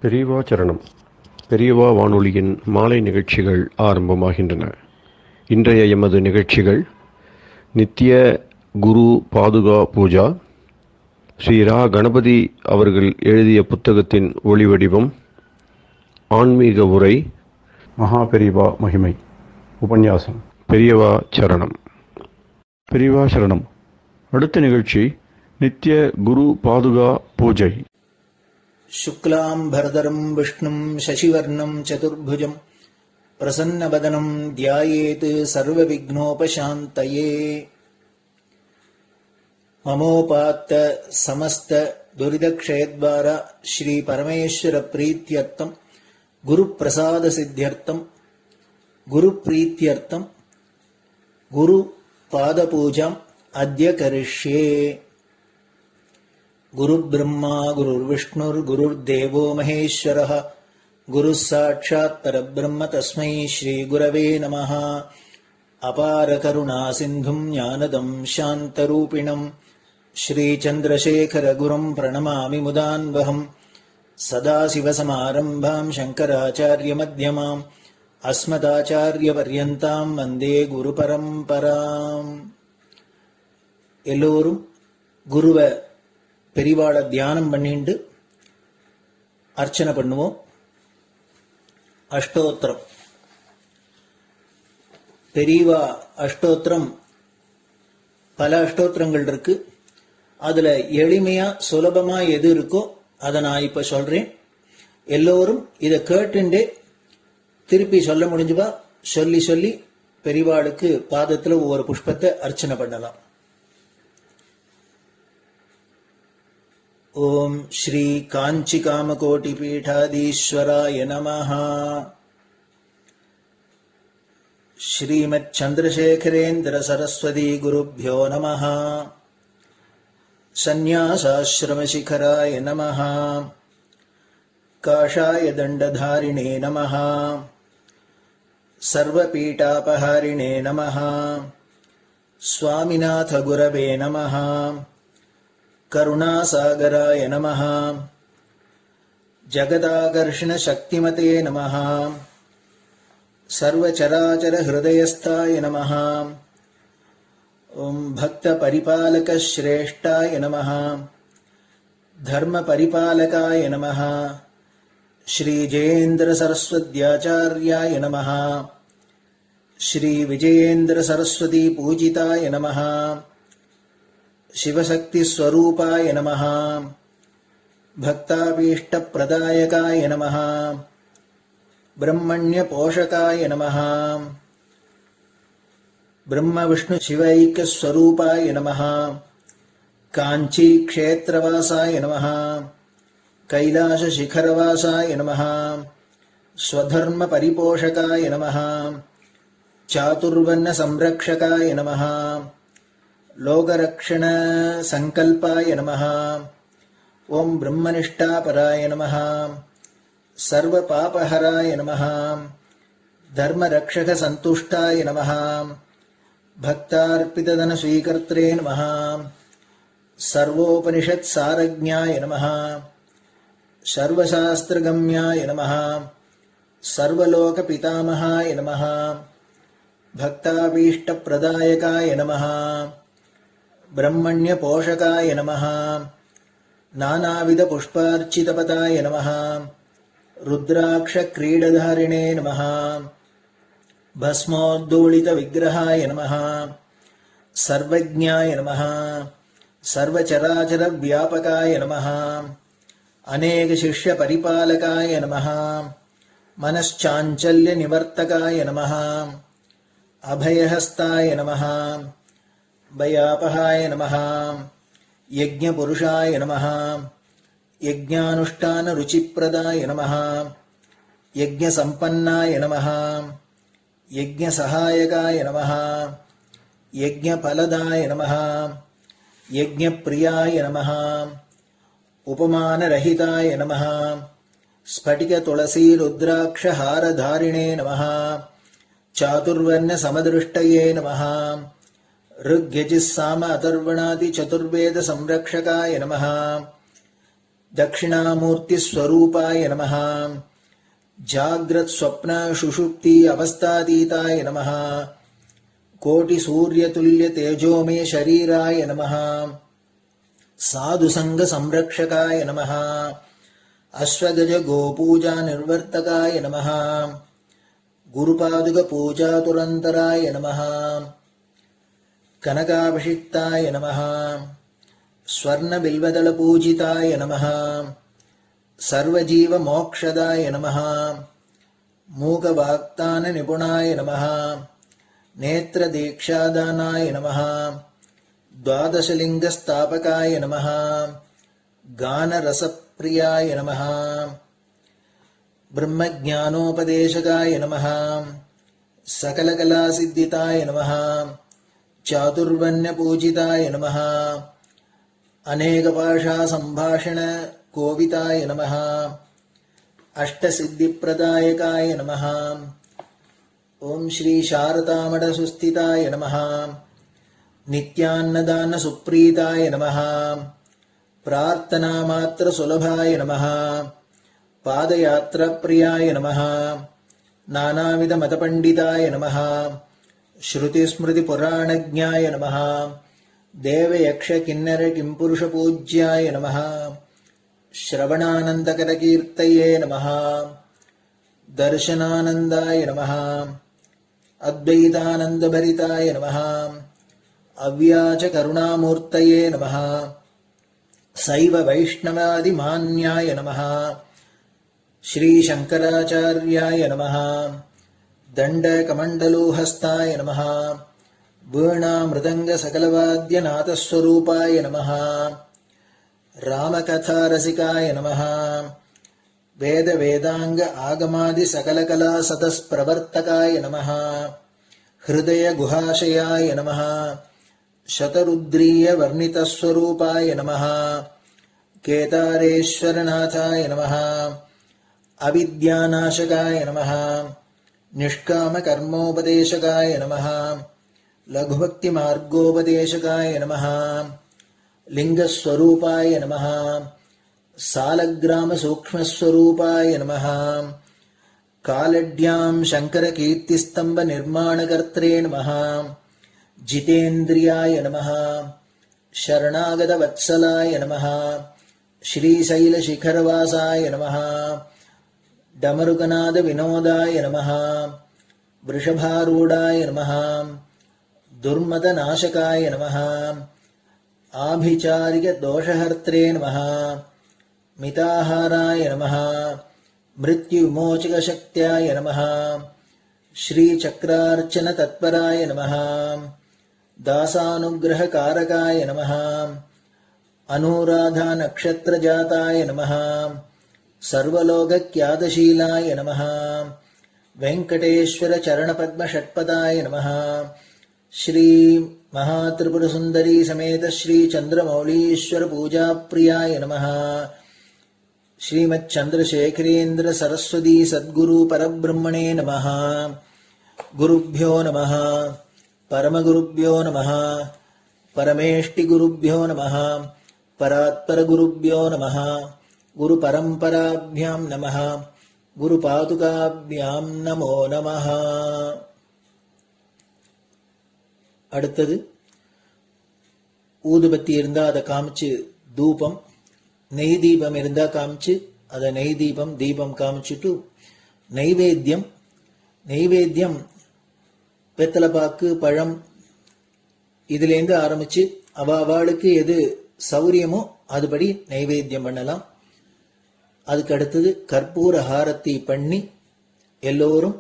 பெரியவா சரணம். பெரியவா வானொலியின் மாலை நிகழ்ச்சிகள் ஆரம்பமாகின்றன. இன்றைய எமது நிகழ்ச்சிகள் நித்திய குரு பாதுகா பூஜா, ஸ்ரீ ரா கணபதி அவர்கள் எழுதிய புத்தகத்தின் ஒளிவடிவம், ஆன்மீக உரை, மகா பெரியவா மகிமை உபன்யாசம். பெரியவா சரணம். பெரியவா சரணம். அடுத்த நிகழ்ச்சி நித்திய குரு பாதுகா பூஜை. शुक्लाम्बरधरम् विष्णुम् शशिवर्णम् चतुर्भुजम् प्रसन्नवदनम् ध्यायेत् सर्वविघ्नोपशान्तये। ममोपात्त समस्त दुरितक्षयद्वारा श्रीपरमेश्वरप्रीत्यर्थम् गुरुप्रसादसिद्ध्यर्थम् गुरुप्रीत्यर्थम् गुरुपादपूजाम् अद्य करिष्ये। गुरुर्ब्रह्मा गुरुर्विष्णुर्गुरुर्देवो महेश्वरः गुरुः साक्षात् परब्रह्म तस्मै श्रीगुरवे नमः। अपारकरुणासिन्धुम् ज्ञानदम् शान्तरूपिणम् श्रीचन्द्रशेखरगुरुम् प्रणमामि मुदान्वहम्। सदाशिवसमारम्भाम् शङ्कराचार्यमध्यमाम् अस्मदाचार्यपर्यन्ताम् वन्दे गुरुपरम्पराम्. எல்லோரும் குருவை பெரிவாளை தியானம் பண்ணிண்டு அர்ச்சனை பண்ணுவோம். அஷ்டோத்திரம். பெரியவா அஷ்டோத்திரம் பல அஷ்டோத்திரங்கள் இருக்கு. அதுல எளிமையா சுலபமா எது இருக்கோ அதை நான் இப்ப சொல்றேன். எல்லோரும் இதை கேட்டுண்டே திருப்பி சொல்ல முடிஞ்சுவா சொல்லி சொல்லி பெரிவாளுக்கு பாதத்துல ஒவ்வொரு புஷ்பத்தை அர்ச்சனை பண்ணலாம். ओम श्री कांची कामकोटि पीठाधीश्वराय नमः। श्रीमत् चंद्रशेखरेन्द्र सरस्वती गुरुभ्यो नमः। संन्यासाश्रम शिखराय नमः। काषाय दंडधारिणे नमः। सर्वपीठापहारिणे नमः। स्वामिनाथ गुरवे नमः। करुणासागराय नमः। जगदाकर्षण शक्तिमते नमः। सर्वचराचर हृदयस्थाय नमः। ओम भक्त परिपालक श्रेष्ठाय नमः। धर्म परिपालकाय नमः। श्री जयेन्द्र सरस्वत्याचार्याय नमः। श्री विजयेन्द्र सरस्वती पूजिताय नमः। शिवशक्ति स्वरूपाय नमः। भक्ताभीष्ट प्रदायकाय नमः। ब्रह्मण्य पोषकाय नमः। ब्रह्म विष्णु शिवैक्य स्वरूपाय नमः। कांची क्षेत्रवासाय नमः। कैलाश शिखरवासाय नमः। स्वधर्म परिपोषकाय नमः। चातुर्वर्ण संरक्षकाय नमः। लोकरक्षण संकल्पाय नमः। ओम ब्रह्मनिष्ठापराय नमः। सर्वपापहराय नमः। धर्मरक्षक संतुष्टाय नमः। भक्तार्पितधन स्वीकर्त्रे नमः। सर्वोपनिषत् सारज्ञाय नमः। सर्वशास्त्रगम्याय नमः। सर्वलोक पितामहाय नमः। भक्ताभीष्ट प्रदायकाय नमः। ब्रह्मण्य पोषकाय नमः। नानाविध पुष्पार्चितपताय नमः। रुद्राक्ष क्रीडधारिणे नमः। भस्मोद्दोलित विग्रहाय नमः। सर्वज्ञाय नमः। सर्वचराचर व्यापकाय नमः। अनेक शिष्य परिपालकाय नमः। मनश्चाञ्चल्य निवर्तकाय नमः। अभयहस्ताय नमः। भयापहाय नमः। यज्ञपुरुषाय नमः। यज्ञानुष्ठान रुचिप्रदाय नमः। यज्ञसम्पन्नाय नमः। यज्ञसहायकाय नमः। यज्ञफलदाय नमः। यज्ञप्रियाय नमः। उपमानरहिताय नमः। स्फटिक तुलसी रुद्राक्ष हारधारिणे नमः। चातुर्वर्ण समदृष्टये नमः। ऋग्यजुस्साम अथर्वणादि चतुर्वेद संरक्षकाय नमः। दक्षिणामूर्तिस्वरूपाय नमः जाग्रत् स्वप्न सुषुप्ति अवस्थातीताय नमः कोटिसूर्यतुल्य तेजोमय शरीराय नमः साधुसंग संरक्षकाय नमः अश्वगज गोपूजा निर्वर्तकाय नमः गुरुपादुक पूजा तुरंतराय नमः कनकाभिषिक्ताय नमः स्वर्ण बिल्वदल पूजिताय नमः सर्वजीव मोक्षदाय नमः मूकवाक्तान निपुणाय नमः नेत्र दीक्षादानाय नमः द्वादशलिंग स्थापकाय नमः गान रसप्रियाय नमः ब्रह्मज्ञानोपदेशकाय नमः सकलकलासिद्धिताय नमः चातुर्वण्य पूजिताय नमः अनेकभाषा संभाषण कोविताय नमः अष्टसिद्धिप्रदायकाय नमः ओम श्री शारदामठ सुस्थिताय नमः नित्यान्नदान सुप्रीताय नमः प्रार्थना मात्र सुलभाय नमः पादयात्रा प्रियाय नमः नानाविध मतपंडिताय नमः श्रुति स्मृति पुराणज्ञाय नमः देव यक्ष किन्नर किंपुरुष पूज्याय नमः श्रवणानंदकर कीर्तये नमः दर्शनानंदाय नमः अद्वैतानंदभरिताय नमः अव्याच करुणामूर्तये नमः शैव वैष्णवादिमान्याय नमः श्री शंकराचार्याय नमः दंडकमंडलोहस्ताय नमः वीणा मृदंग सकलवाद्यनाथस्वरूपाय नमः रामकथा रसिकाय नमः वेद वेदांग आगमादि सकलकला सतस्प्रवर्तकाय नमः हृदय गुहाशयाय नमः शतरुद्रीय वर्णितस्वरूपाय नमः केदारेश्वरनाथाय नमः अविद्यानाशकाय नमः निष्कामकर्मोपदेशकाय नमः लघुभक्तिमार्गोपदेशकाय नमः लिंगस्वरूपाय नमः सालग्रामसूक्ष्मस्वरूपाय नमः कालड्यां शङ्करकीर्तिस्तम्भनिर्माणकर्त्रे नमः जितेन्द्रियाय नमः शरणागतवत्सलाय नमः श्रीशैलशिखरवासाय नमः डमरुकनादविनोदाय नमः वृषभारूढाय नमः दुर्मदनाशकाय नमः आभिचारिकदोषहर्त्रे नमः मिताहाराय नमः मृत्युविमोचकशक्त्याय नमः श्रीचक्रार्चनतत्पराय नमः दासानुग्रहकारकाय नमः अनुराधानक्षत्रजाताय नमः सर्वलोकख्यातशीलाय नमः वेंकटेश्वरचरणपद्मषट्पदाय नमः श्री महात्रिपुरसुंदरी समेत श्री चंद्रमौलीश्वर पूजाप्रियाय नमः श्रीमच्चंद्रशेखरेन्द्र सरस्वती सद्गुरु परब्रह्मणे नमः गुरुभ्यो नमः परमगुरुभ्यो नमः परमेष्टिगुरुभ्यो नमः परात्परगुरुभ्यो नमः गुरुपरम्पराभ्यां नमः गुरुपादुकाभ्यां नमो नमः. அடுத்தது ஊதுபத்தி இருந்தா அதை காமிச்சு தூபம், நெய் தீபம் இருந்தா காமிச்சு அதை நெய் தீபம் தீபம் காமிச்சுட்டு நைவேத்தியம் வெத்தலைப்பாக்கு பழம் இதுலேருந்து ஆரம்பிச்சு அவளுக்கு எது சௌரியமோ அதுபடி நைவேத்தியம் பண்ணலாம். அதுக்கு அடுத்தது கற்பூர ஹாரத்தி பண்ணி எல்லோரும்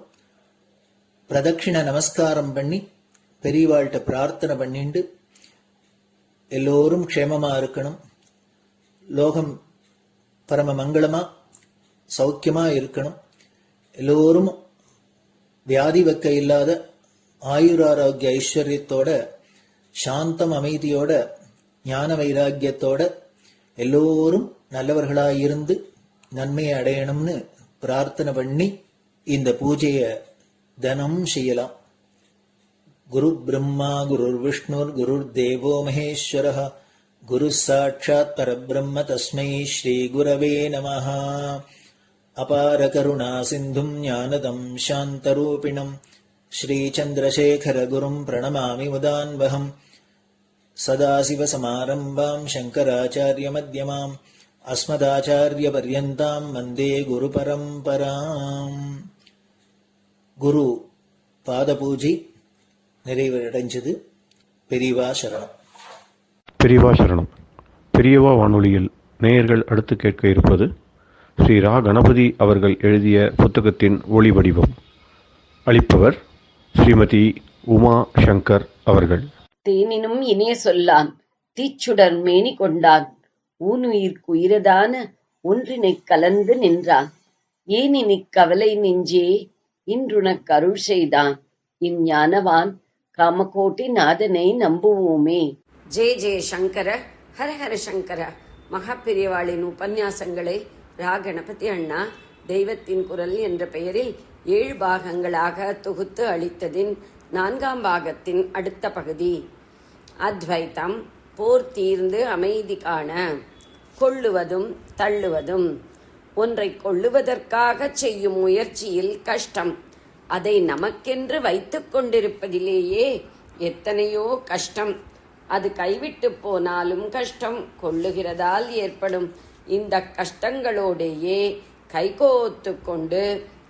பிரதட்சிண நமஸ்காரம் பண்ணி பெரியவாள்கிட்ட பிரார்த்தனை பண்ணிண்டு எல்லோரும் க்ஷேமமா இருக்கணும், லோகம் பரம மங்களமா சௌக்கியமா இருக்கணும், எல்லோரும் வியாதி வெக்க இல்லாத ஆயுராரோக்கிய ஐஸ்வர்யத்தோட சாந்தம் அமைதியோட ஞான வைராக்கியத்தோட எல்லோரும் நல்லவர்களாயிருந்து நன்மையை அடையணும்னு பிரார்த்தனை பண்ணி இந்த பூஜையை தினம் செய்யலாம். குரு பிரம்மா குருர் விஷ்ணுர் குருர் தேவோ மகேஸ்வரः குரு சாட்சாத் பரபிரம்ம தஸ்மை ஸ்ரீ குரவே நமஹ. அபார கருணா சிந்தும் ஞானதம் சாந்தரூபிணம் ஸ்ரீ சந்திரசேகர குரும் பிரணமாமி முதான்வகம். சதாசிவசமாரம்பாம் சங்கராச்சாரிய மத்யமாம் அஸ்மதாச்சாரிய பர்யந்தாம் வந்தே குரு பரம்பராம். குரு பாத பூஜை நிறைவடைஞ்சது. பெரியவா சரணம். பெரியவா சரணம். பெரியவா வானொலியில் நேயர்கள் அடுத்து கேட்க இருப்பது ஸ்ரீ ரா கணபதி அவர்கள் எழுதிய புத்தகத்தின் ஒளி வடிவம். அளிப்பவர் ஸ்ரீமதி உமா சங்கர் அவர்கள். தேனினும் இனிய சொல்லான் தீச்சுடர் மேனி கொண்டான் ஊனுயிர்க்கு உயிரதான ஒன்றினைக் கலந்து நின்றான் ஏனினிக் கவலை நெஞ்சே இன்றுனக் அருள் செய்தான் இஞ்ஞானவான் காமகோட்டி நாதனை நம்புவோமே. ஜெய ஜெய சங்கர, ஹரஹர சங்கர. மகாபெரியவாளின் உபன்யாசங்களை ரா கணபதி அண்ணா தெய்வத்தின் குரல் என்ற பெயரில் 7 பாகங்களாக தொகுத்து அளித்ததின் 4ஆம் பாகத்தின் அடுத்த பகுதி. அத்வைத்தம் போர் தீர்ந்து அமைதி காண. கொள்ளுவதும் தள்ளுவதும். ஒன்றை கொள்ளுவதற்காக செய்யும் முயற்சியில் கஷ்டம். அதை நமக்கென்று வைத்துக் கொண்டிருப்பதிலேயே எத்தனையோ கஷ்டம். அது கைவிட்டு போனாலும் கஷ்டம். கொள்ளுகிறதால் ஏற்படும் இந்த கஷ்டங்களோடையே கைகோத்து கொண்டு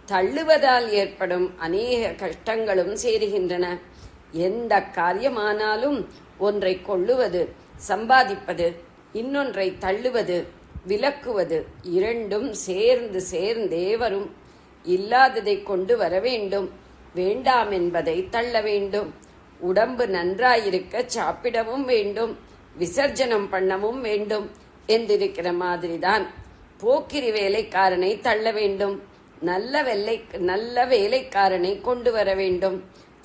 தள்ளுவதால் ஏற்படும் அநேக கஷ்டங்களும் சேருகின்றன. எந்த காரியமானாலும் ஒன்றை கொள்ளுவது, சம்பாதிப்பது, இன்னொன்றை தள்ளுவது, விலக்குவது, இரண்டும் சேர்ந்தே வரும். இல்லாததை கொண்டு வர வேண்டும், வேண்டாம் என்பதை தள்ள வேண்டும். உடம்பு நன்றாயிருக்க சாப்பிடவும் வேண்டும், விசர்ஜனம் பண்ணவும் வேண்டும் என்றிருக்கிற மாதிரிதான் போக்கிரி வேலைக்காரனை தள்ள வேண்டும், நல்ல வேலைக்காரனை கொண்டு வர வேண்டும்,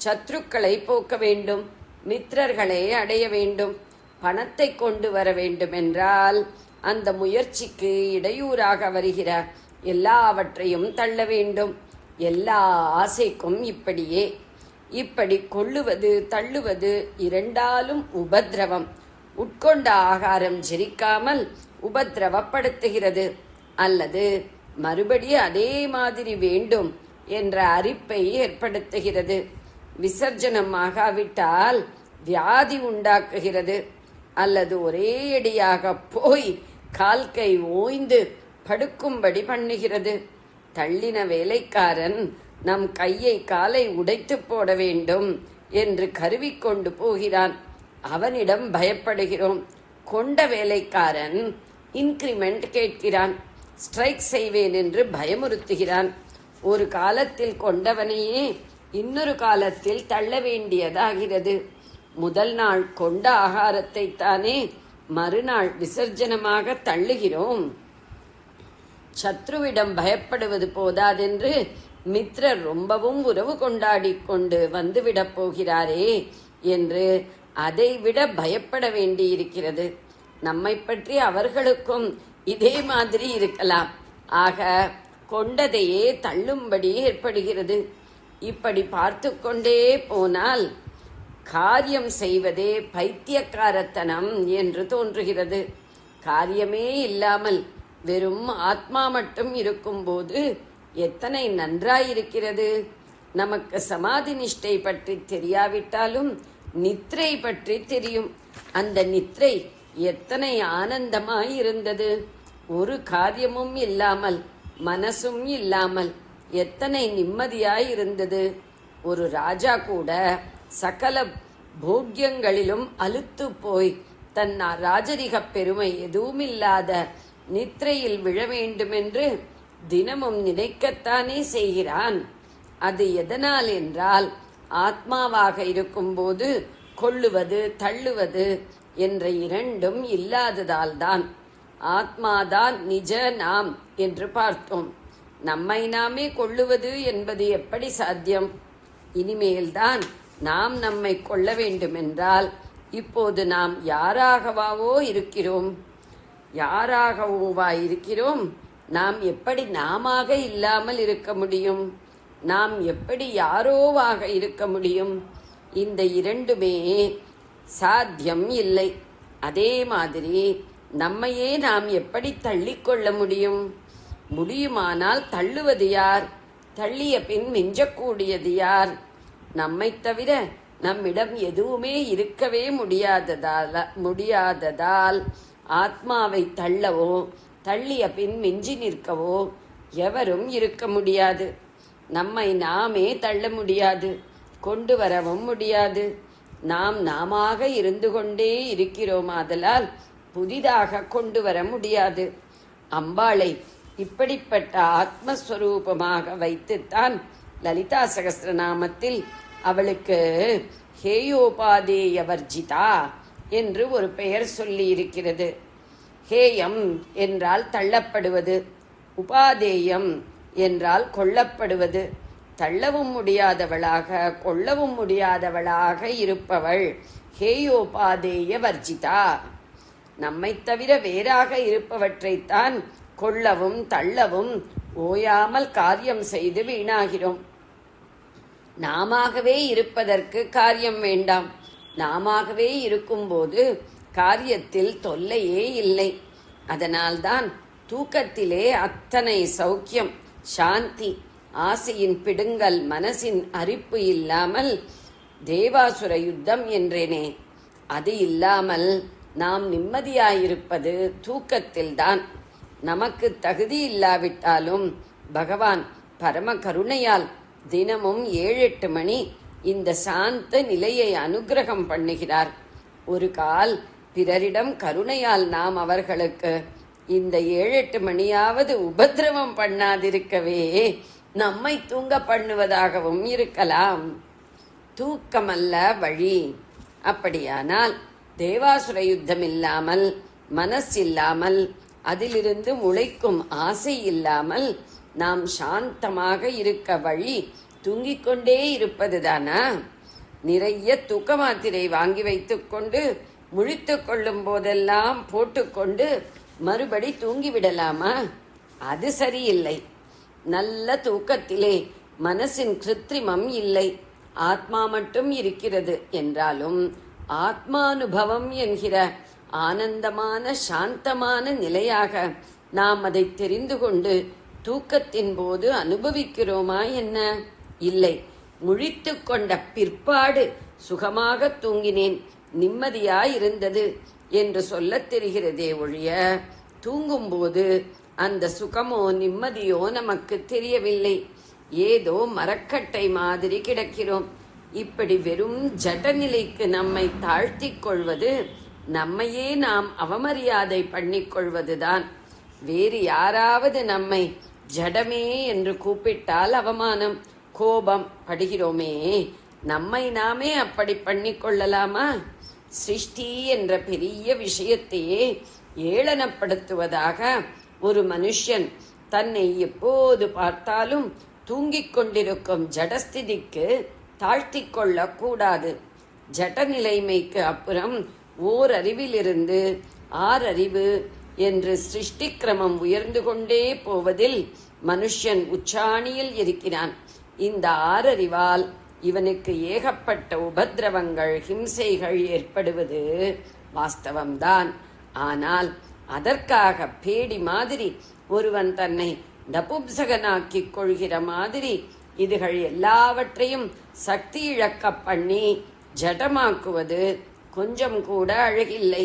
சத்ருக்களை போக்க வேண்டும், மித்திரர்களை அடைய வேண்டும். பணத்தை கொண்டு வர வேண்டும் என்றால் அந்த முயற்சிக்கு இடையூறாக வருகிற எல்லாவற்றையும் தள்ள வேண்டும். எல்லா ஆசைக்கும் இப்படியே. இப்படி கொள்ளுவது தள்ளுவது இரண்டாலும் உபத்திரவம். உட்கொண்ட ஆகாரம் ஜெரிக்காமல் உபத்திரவப்படுத்துகிறது. அல்லது மறுபடி அதே மாதிரி வேண்டும் என்ற அரிப்பை ஏற்படுத்துகிறது. விசர்ஜனம் ஆகாவிட்டால் வியாதி உண்டாக்குகிறது. அல்லது ஒரேயடியாக போய் கால் கை ஓய்ந்து படுக்கும்படி பண்ணுகிறது. தள்ளின வேலைக்காரன் நம் கையை காலை உடைத்து போட வேண்டும் என்று கருவிக்கொண்டு போகிறான். அவனிடம் பயப்படுகிறோம். கொண்ட வேலைக்காரன் இன்கிரிமெண்ட் கேட்கிறான். ஸ்ட்ரைக் செய்வேன் என்று பயமுறுத்துகிறான். ஒரு காலத்தில் கொண்டவனையே இன்னொரு காலத்தில் தள்ள வேண்டியதாகிறது. முதல் நாள் கொண்ட ஆகாரத்தை தானே மறுநாள் விசர்ஜனமாக தள்ளுகிறோம். சத்ருவிடம் பயப்படுவது போதாதென்று மித்ரர் ரொம்பவும் உறவு கொண்டாடி கொண்டு வந்துவிடப் போகிறாரே என்று அதைவிட பயப்பட வேண்டியிருக்கிறது. நம்மை பற்றி அவர்களுக்கும் இதே மாதிரி இருக்கலாம். ஆக கொண்டதையே தள்ளும்படி ஏற்படுகிறது. இப்படி பார்த்து கொண்டே போனால் காரியம் செய்வதே பைத்தியக்காரத்தனம் என்று தோன்றுகிறது. காரியமே இல்லாமல் வெறும் ஆத்மா மட்டும் இருக்கும்போது எத்தனை நன்றாயிருக்கிறது. நமக்கு சமாதி நிஷ்டை பற்றி தெரியாவிட்டாலும் நித்ரை பற்றி தெரியும். அந்த நித்ரை எத்தனை ஆனந்தமாயிருந்தது. ஒரு காரியமும் இல்லாமல், மனசும் இல்லாமல் எத்தனை நிம்மதியாயிருந்தது. ஒரு ராஜா கூட சகல போக்கியங்களிலும் அலுத்து போய் தன் ராஜரிக பெருமை எதுவுமில்லாத நித்ரையில் விழ வேண்டுமென்று தினமும் நினைக்கத்தானே செய்கிறான். அது எதனால் என்றால் ஆத்மாவாக இருக்கும்போது கொள்ளுவது தள்ளுவது என்ற இரண்டும் இல்லாததால்தான். ஆத்மாதான் நிஜ நாம் என்று பார்த்தோம். நம்மை நாமே கொள்ளுவது என்பது எப்படி சாத்தியம்? இனிமேல்தான் நாம் நம்மை கொள்ள வேண்டுமென்றால் இப்போது நாம் யாராகவோ இருக்கிறோம். நாம் எப்படி நாமாக இல்லாமல் இருக்க முடியும்? நாம் எப்படி யாரோவாக இருக்க முடியும்? இந்த இரண்டுமே சாத்தியம் இல்லை. அதே மாதிரி நம்மையே நாம் எப்படி தள்ளிக்கொள்ள முடியும்? முடியுமானால் தள்ளுவது யார்? தள்ளிய பின் மிஞ்சக்கூடியது யார்? நம்மைத் தவிர நம்மிடம் எதுவுமே இருக்கவே முடியாததால் ஆத்மாவை தள்ளவோ தள்ளிய பின் மிஞ்சி நிற்கவோ எவரும் இருக்க முடியாது. நம்மை நாமே தள்ள முடியாது, கொண்டு வரவும் முடியாது. நாம் நாமாக இருந்து கொண்டே இருக்கிறோம். ஆதலால் புதிதாக கொண்டு வர முடியாது. அம்பாளை இப்படிப்பட்ட ஆத்மஸ்வரூபமாக வைத்துத்தான் லலிதா சகஸ்ரநாமத்தில் அவளுக்கு ஹேயோபாதேய வர்ஜிதா என்று ஒரு பெயர் சொல்லி இருக்கிறது. ஹேயம் என்றால் தள்ளப்படுவது, உபாதேயம் என்றால் கொள்ளப்படுவது. தள்ளவும் முடியாதவளாக கொள்ளவும் முடியாதவளாக இருப்பவள் ஹேயோபாதேய வர்ஜிதா. நம்மை தவிர வேறாக இருப்பவற்றைத்தான் கொள்ளவும் தள்ளவும் ஓயாமல் காரியம் செய்து வீணாகிறோம். நாமாகவே இருப்பதற்கு காரியம் வேண்டாம். நாமாகவே இருக்கும்போது காரியத்தில் தொல்லையே இல்லை. அதனால்தான் தூக்கத்திலே அத்தனை சௌக்கியம், சாந்தி, ஆசையின் பிடுங்கல், மனசின் அரிப்பு இல்லாமல் தேவாசுர யுத்தம் என்றேனே, அது இல்லாமல் நாம் நிம்மதியாயிருப்பது தூக்கத்தில்தான். நமக்கு தகுதி இல்லாவிட்டாலும் பகவான் பரம கருணையால் தினமும் 7-8 மணி இந்த சாந்த நிலையை அனுகிரகம் பண்ணுகிறார். ஒரு கால் பிறரிடம் கருணையால் நாம் அவர்களுக்கு இந்த 7-8 மணியாவது உபத்திரவம் பண்ணாதிருக்கவே நம்மை தூங்க பண்ணுவதாகவும் இருக்கலாம். தூக்கமல்ல வழி. அப்படியானால் தேவாசுர யுத்தம் இல்லாமல், மனசில்லாமல், அதிலிருந்து முளைக்கும் ஆசை இல்லாமல் நாம் சாந்தமாக இருக்க வழி தூங்கிக் கொண்டே இருப்பதுதானா? நிறைய தூக்க மாத்திரை வாங்கி வைத்துக்கொண்டு முழித்து கொள்ளும் போதெல்லாம் போட்டுக்கொண்டு மறுபடி தூங்கிவிடலாமா? அது சரியில்லை. நல்ல தூக்கத்திலே மனசின் கிருத்திரிமம் இல்லை, ஆத்மா மட்டும் இருக்கிறது என்றாலும் ஆத்மானுபவம் என்கிற ஆனந்தமான சாந்தமான நிலையாக நாம் அதை தெரிந்து கொண்டு தூக்கத்தின் போது அனுபவிக்கிறோமா என்ன? இல்லை. முழித்து கொண்ட பிற்பாடு சுகமாக தூங்கினேன், நிம்மதியாயிருந்தது என்று சொல்லத் தெரிகிறதே ஒழிய தூங்கும்போது அந்த சுகமோ நிம்மதியோ நமக்கு தெரியவில்லை. ஏதோ மரக்கட்டை மாதிரி கிடக்கிறோம். இப்படி வெறும் ஜடநிலைக்கு நம்மை தாழ்த்திக் கொள்வது நம்மையே நாம் அவமரியாதை பண்ணிக்கொள்வதுதான். வேறு யாராவது நம்மை ஜடமே என்று கூப்பிட்டால் அவமானம், கோபம் படுகிறோமே. நம்மை நாமே அப்படி பண்ணிக்கொள்ளலாமா? சிருஷ்டி என்ற பெரிய விஷயத்தையே ஏளனப்படுத்துவதாக ஒரு மனுஷன் தன்னை எப்போது பார்த்தாலும் தூங்கிக் கொண்டிருக்கும் ஜடஸ்திதிக்கு தாழ்த்திக் கொள்ளக்கூடாது. ஜட நிலைமைக்கு அப்புறம் ஓரறிவிலிருந்து 6 அறிவு என்று சிருஷ்டி கிரமம் உயர்ந்து கொண்டே போவதில் மனுஷன் உச்சாணியில் இருக்கிறான். இந்த 6 அறிவால் இவனுக்கு ஏகப்பட்ட உபத்திரவங்கள், ஹிம்சைகள் ஏற்படுவது வாஸ்தவம்தான். ஆனால் அதற்காக பேடி மாதிரி ஒருவன் தன்னை நபும்சகனாக்கிக் கொள்கிற மாதிரி இதுகள் எல்லாவற்றையும் சக்தி இழக்க பண்ணி ஜடமாக்குவது கொஞ்சம் கூட அழகில்லை.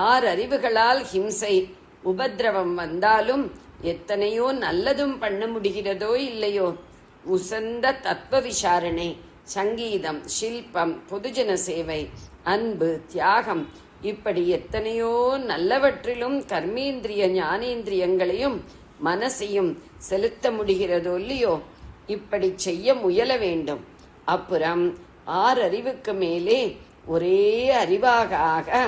6 அறிவுகளால் ஹிம்சை, உபத்திரவம் வந்தாலும் எத்தனையோ நல்லதும் பண்ண முடிகிறதோ இல்லையோ. உசந்த தத்துவ விசாரணை, சங்கீதம், சில்பம், பொதுஜன சேவை, அன்பு, தியாகம், இப்படி எத்தனையோ நல்லவற்றிலும் கர்மேந்திரிய ஞானேந்திரியங்களையும் மனசையும் செலுத்த முடிகிறதோ இல்லையோ. இப்படி செய்ய முயல வேண்டும். அப்புறம் 6 அறிவுக்கு மேலே ஒரே அறிவாக ஆக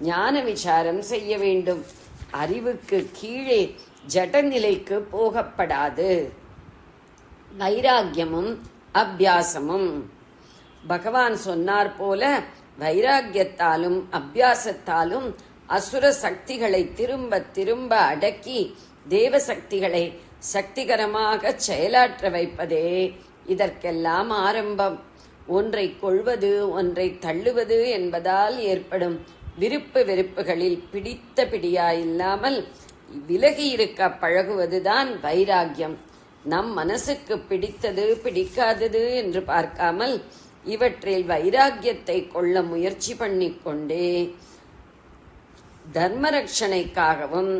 ஞான விசாரம் செய்ய வேண்டும். அறிவுக்கு கீழே ஜடநிலைக்கு போகப்படாது. வைராக்கியமும் அபியாசமும். பகவான் சொன்னார் போல வைராக்கியத்தாலும் அபியாசத்தாலும் அசுர சக்திகளை திரும்ப திரும்ப அடக்கி தேவசக்திகளை சக்திகரமாக செயலாற்ற வைப்பதே இதற்கெல்லாம் ஆரம்பம். ஒன்றை கொள்வது, ஒன்றை தள்ளுவது என்பதால் ஏற்படும் விருப்பு வெறுப்புகளில் பிடித்த பிடியாயில்லாமல் விலகி இருக்க பழகுவதுதான் வைராகியம். நம் மனசுக்கு பிடித்தது பிடிக்காதது என்று பார்க்காமல் இவற்றில் வைராகியத்தை கொள்ள முயற்சி பண்ணிக்கொண்டே தர்மரட்சணைக்காகவும்